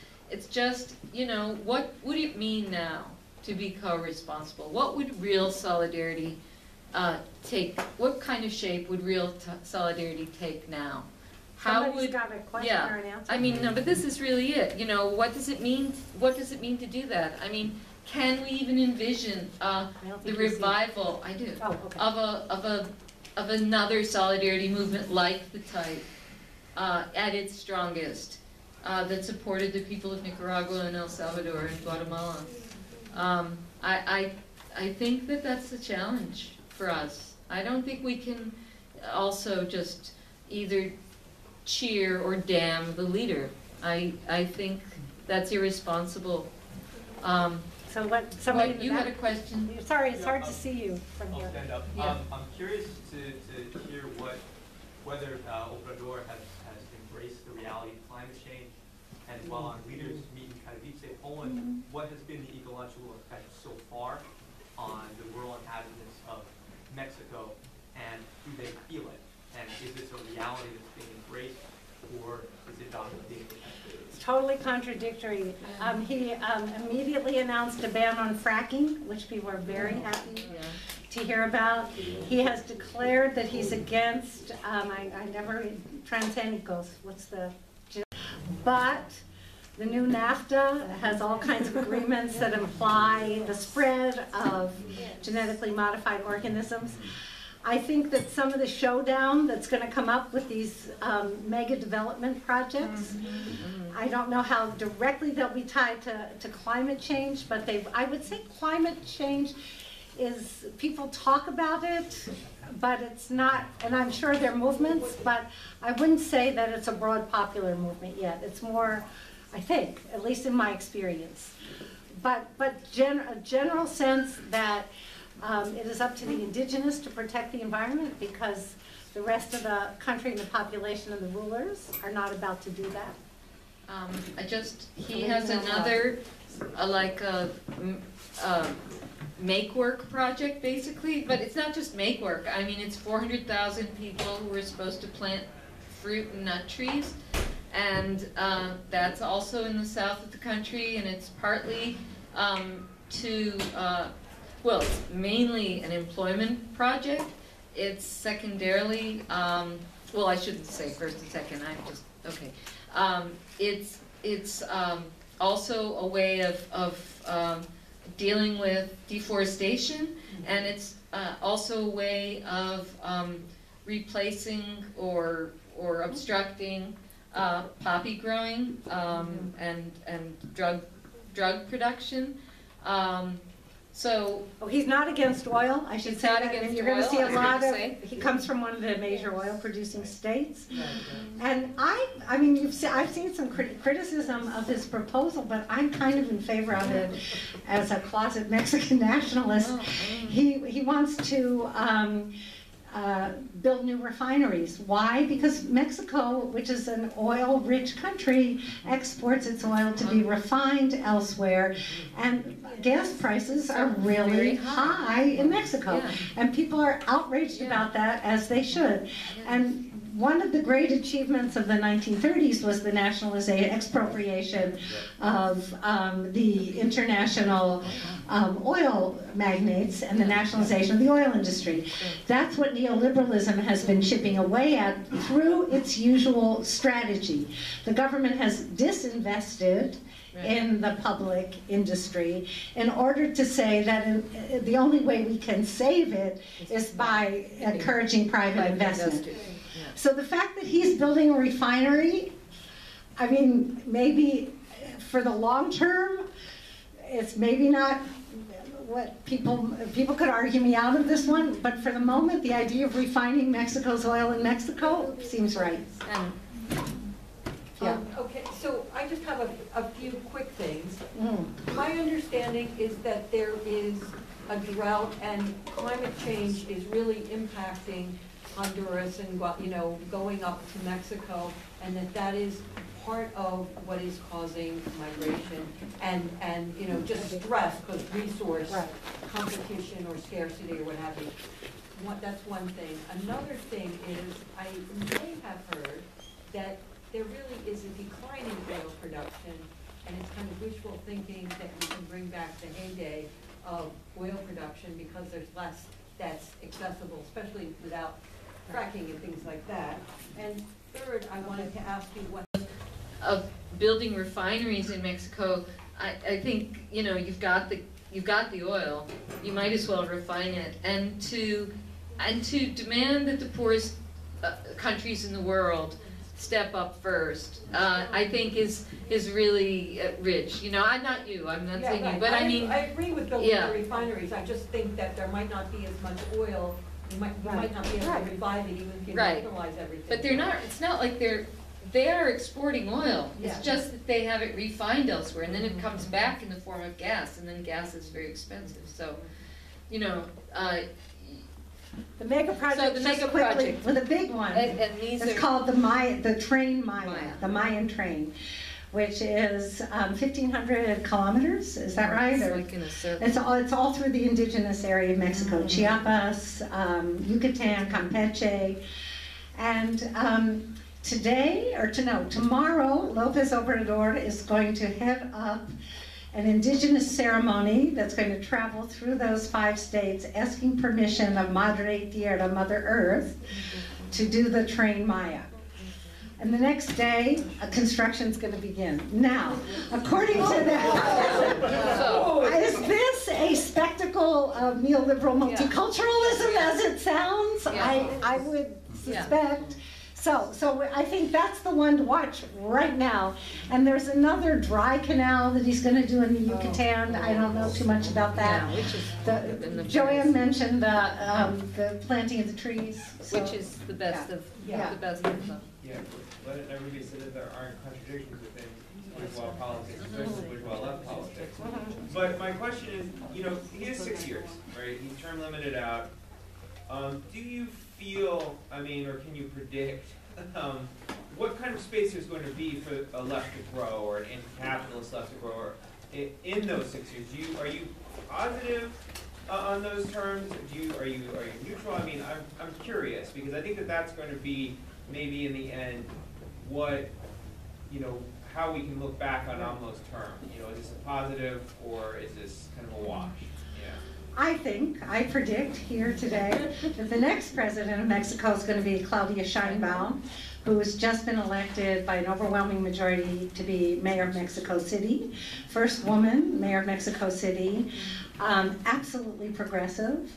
just, you know, what would it mean now to be co-responsible? What would real solidarity take? What kind of shape would real solidarity take now? Somebody's got a question or an answer? I mean, no, but this is really it. You know, what does it mean? What does it mean to do that? I mean, can we even envision the revival? I do. Oh, okay. Of another solidarity movement like the type at its strongest that supported the people of Nicaragua and El Salvador and Guatemala. I think that that's a challenge for us. I don't think we can also just either cheer or damn the leader. I think that's irresponsible. So what? Somebody you had a question. Sorry, it's hard to see you from I'll here. stand up. Yeah. I'm curious to hear whether Obrador has embraced the reality of climate change, and while our leaders meet in Katowice, Poland, what has been the ecological effect so far on the rural inhabitants of Mexico, and do they feel it? And is this a reality that's being embraced, or is it not being protected? It's totally contradictory. He immediately announced a ban on fracking, which people are very happy to hear about. He has declared that he's against, I never, Transgénicos, what's the, but the new NAFTA has all kinds of agreements that imply the spread of genetically modified organisms. I think that some of the showdown that's going to come up with these mega development projects, I don't know how directly they'll be tied to climate change, but I would say climate change is, people talk about it, but it's not, and I'm sure there are movements, but I wouldn't say that it's a broad popular movement yet. It's more, I think, at least in my experience. But a general sense that it is up to the indigenous to protect the environment, because the rest of the country and the population and the rulers are not about to do that. He has another, make work project basically, but it's not just make work. I mean, it's 400,000 people who are supposed to plant fruit and nut trees, and that's also in the south of the country, and it's partly well, it's mainly an employment project. It's secondarily, well, I shouldn't say first and second, I'm just, okay. It's also a way of dealing with deforestation, and it's also a way of replacing or obstructing poppy growing and drug production. He's not against oil, I should say that. And you're going to see a lot of, he comes from one of the major oil producing states. And I mean, I've seen some criticism of his proposal, but I'm kind of in favor of it as a closet Mexican nationalist. He wants to build new refineries. Why? Because Mexico, which is an oil-rich country, exports its oil to be refined elsewhere, and gas prices are really high in Mexico. And people are outraged about that, as they should. And one of the great achievements of the 1930s was the expropriation of the international oil magnates and the nationalization of the oil industry. That's what neoliberalism has been chipping away at through its usual strategy. The government has disinvested in the public industry in order to say that the only way we can save it is by encouraging private investment. So the fact that he's building a refinery, I mean, maybe for the long term, it's maybe not what people could argue me out of this one, but for the moment, the idea of refining Mexico's oil in Mexico seems right. Okay, so I just have a few quick things. My understanding is that there is a drought and climate change is really impacting Honduras and, going up to Mexico, and that is part of what is causing migration and just stress because resource competition or scarcity or what have you. That's one thing. Another thing is I may have heard that there really is a decline in oil production and it's kind of wishful thinking that we can bring back the heyday of oil production because there's less that's accessible, especially without fracking and things like that. And third, I wanted to ask you what of building refineries in Mexico. I think, you know, you've got the oil, you might as well refine it, and to demand that the poorest countries in the world step up first, I think is really rich. You know, I'm not saying you, but I mean, I agree with building the refineries. I just think that there might not be as much oil. You might not be able to revive it even if you nationalize everything. But they're not. It's not like they are exporting oil. It's just that they have it refined elsewhere, and then it comes back in the form of gas, and then gas is very expensive. So, you know. The mega project, well, the big one, it's called the Train Maya, the Mayan train, which is 1,500 kilometers. Is that right? It's all through the indigenous area of Mexico, Chiapas, Yucatan, Campeche, and tomorrow, Lopez Obrador is going to head up an indigenous ceremony that's going to travel through those 5 states asking permission of Madre Tierra, Mother Earth, to do the Train Maya. And the next day, construction's going to begin. Now, according to that, is this a spectacle of neoliberal multiculturalism as it sounds? I would suspect. So I think that's the one to watch right now. And there's another dry canal that he's going to do in the Yucatan. I don't know too much about that. JoAnn mentioned the planting of the trees, which is the best of the best of them. Yeah, let it never be said that there aren't contradictions within bourgeois politics, especially bourgeois left politics. But my question is, you know, he has 6 years, right? He's term limited out. Do you feel, I mean, or can you predict what kind of space there's going to be for a left to grow, or an anti-capitalist left to grow, or in those 6 years? Are you positive on those terms? Are you neutral? I mean, I'm curious, because I think that that's going to be maybe in the end what, you know, how we can look back on AMLO's term. You know, is this a positive or is this kind of a wash? I predict here today that the next president of Mexico is going to be Claudia Sheinbaum, who has just been elected by an overwhelming majority to be mayor of Mexico City. First woman mayor of Mexico City, absolutely progressive.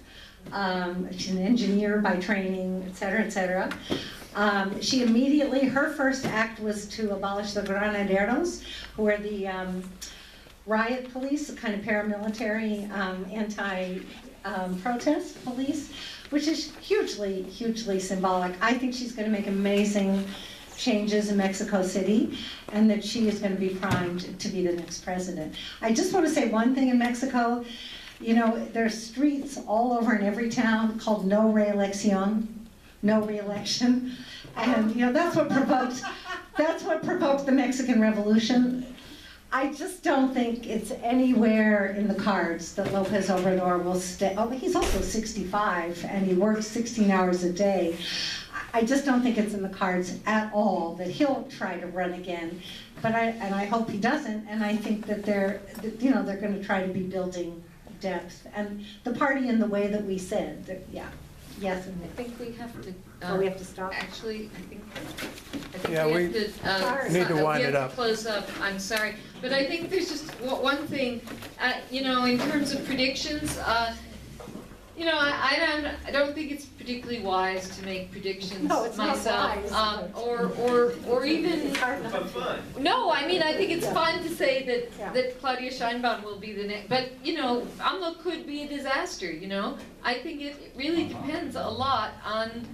She's an engineer by training, et cetera, et cetera. She immediately, her first act was to abolish the granaderos, who are the riot police, a kind of paramilitary anti-protest police, which is hugely, hugely symbolic. I think she's going to make amazing changes in Mexico City, and that she is going to be primed to be the next president. I just want to say one thing in Mexico. You know, there's streets all over in every town called no reelección, no re-election, and you know that's what provoked the Mexican Revolution. I just don't think it's anywhere in the cards that Lopez Obrador will stay. Oh, he's also 65 and he works 16 hours a day. I just don't think it's in the cards at all that he'll try to run again. But I hope he doesn't. And I think that they're going to try to be building depth and the party in the way that we said. That, yeah. Yes. I think we have to. We have to stop. Actually, I think we need to wind it up. Close up. I'm sorry, but I think there's just one thing. You know, in terms of predictions, you know, I don't think it's particularly wise to make predictions myself, or even. But fun. No, I mean I think it's fun to say that Claudia Sheinbaum will be the next. But you know, AMLO could be a disaster. You know, I think it really depends a lot on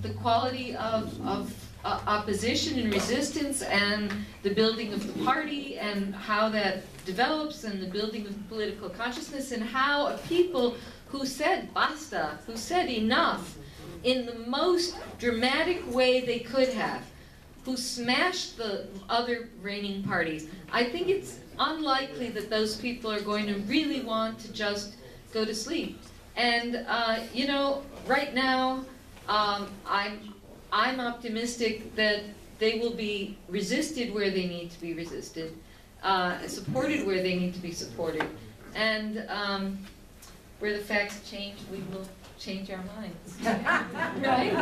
the quality of opposition and resistance, and the building of the party, and how that develops, and the building of political consciousness, and how a people who said basta, who said enough, in the most dramatic way they could have, who smashed the other reigning parties. I think it's unlikely that those people are going to really want to just go to sleep. And you know, right now, I'm optimistic that they will be resisted where they need to be resisted, supported where they need to be supported, and where the facts change, we will change our minds. Right?